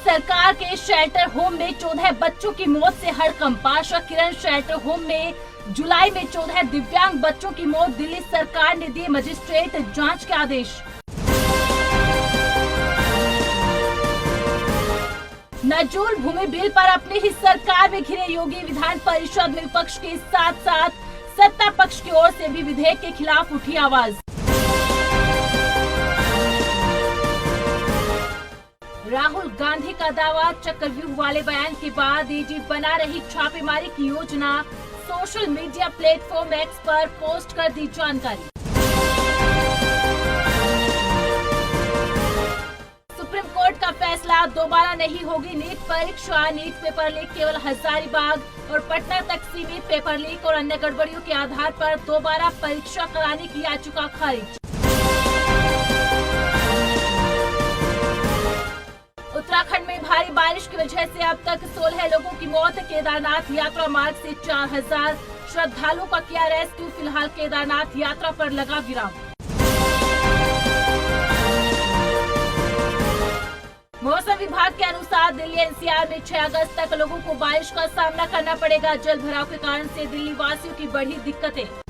S18: सरकार के शेल्टर होम में 14 बच्चों की मौत से हड़कंप। आशा किरण शेल्टर होम में जुलाई में 14 दिव्यांग बच्चों की मौत। दिल्ली सरकार ने दिए मजिस्ट्रेट जांच के आदेश। नजूल भूमि बिल पर अपनी ही सरकार में घिरे योगी। विधान परिषद में विपक्ष के साथ साथ सत्ता पक्ष की ओर से भी विधेयक के खिलाफ उठी आवाज। राहुल गांधी का दावा, चक्रव्यूह वाले बयान के बाद ईडी बना रही छापेमारी की योजना। सोशल मीडिया प्लेटफॉर्म एक्स पर पोस्ट कर दी जानकारी। सुप्रीम कोर्ट का फैसला, दोबारा नहीं होगी नीट परीक्षा। नीट पेपर लीक केवल हजारीबाग और पटना तक सीमित। पेपर लीक और अन्य गड़बड़ियों के आधार पर दोबारा परीक्षा कराने की याचिका खारिज। उत्तराखंड में भारी बारिश की वजह से अब तक 16 लोगों की मौत। केदारनाथ यात्रा मार्ग से 4000 श्रद्धालुओं का किया रेस्क्यू। फिलहाल केदारनाथ यात्रा पर लगा विराम। मौसम विभाग के अनुसार दिल्ली एनसीआर में 6 अगस्त तक लोगों को बारिश का सामना करना पड़ेगा। जल भराव के कारण से दिल्ली वासियों की बढ़ी दिक्कतें।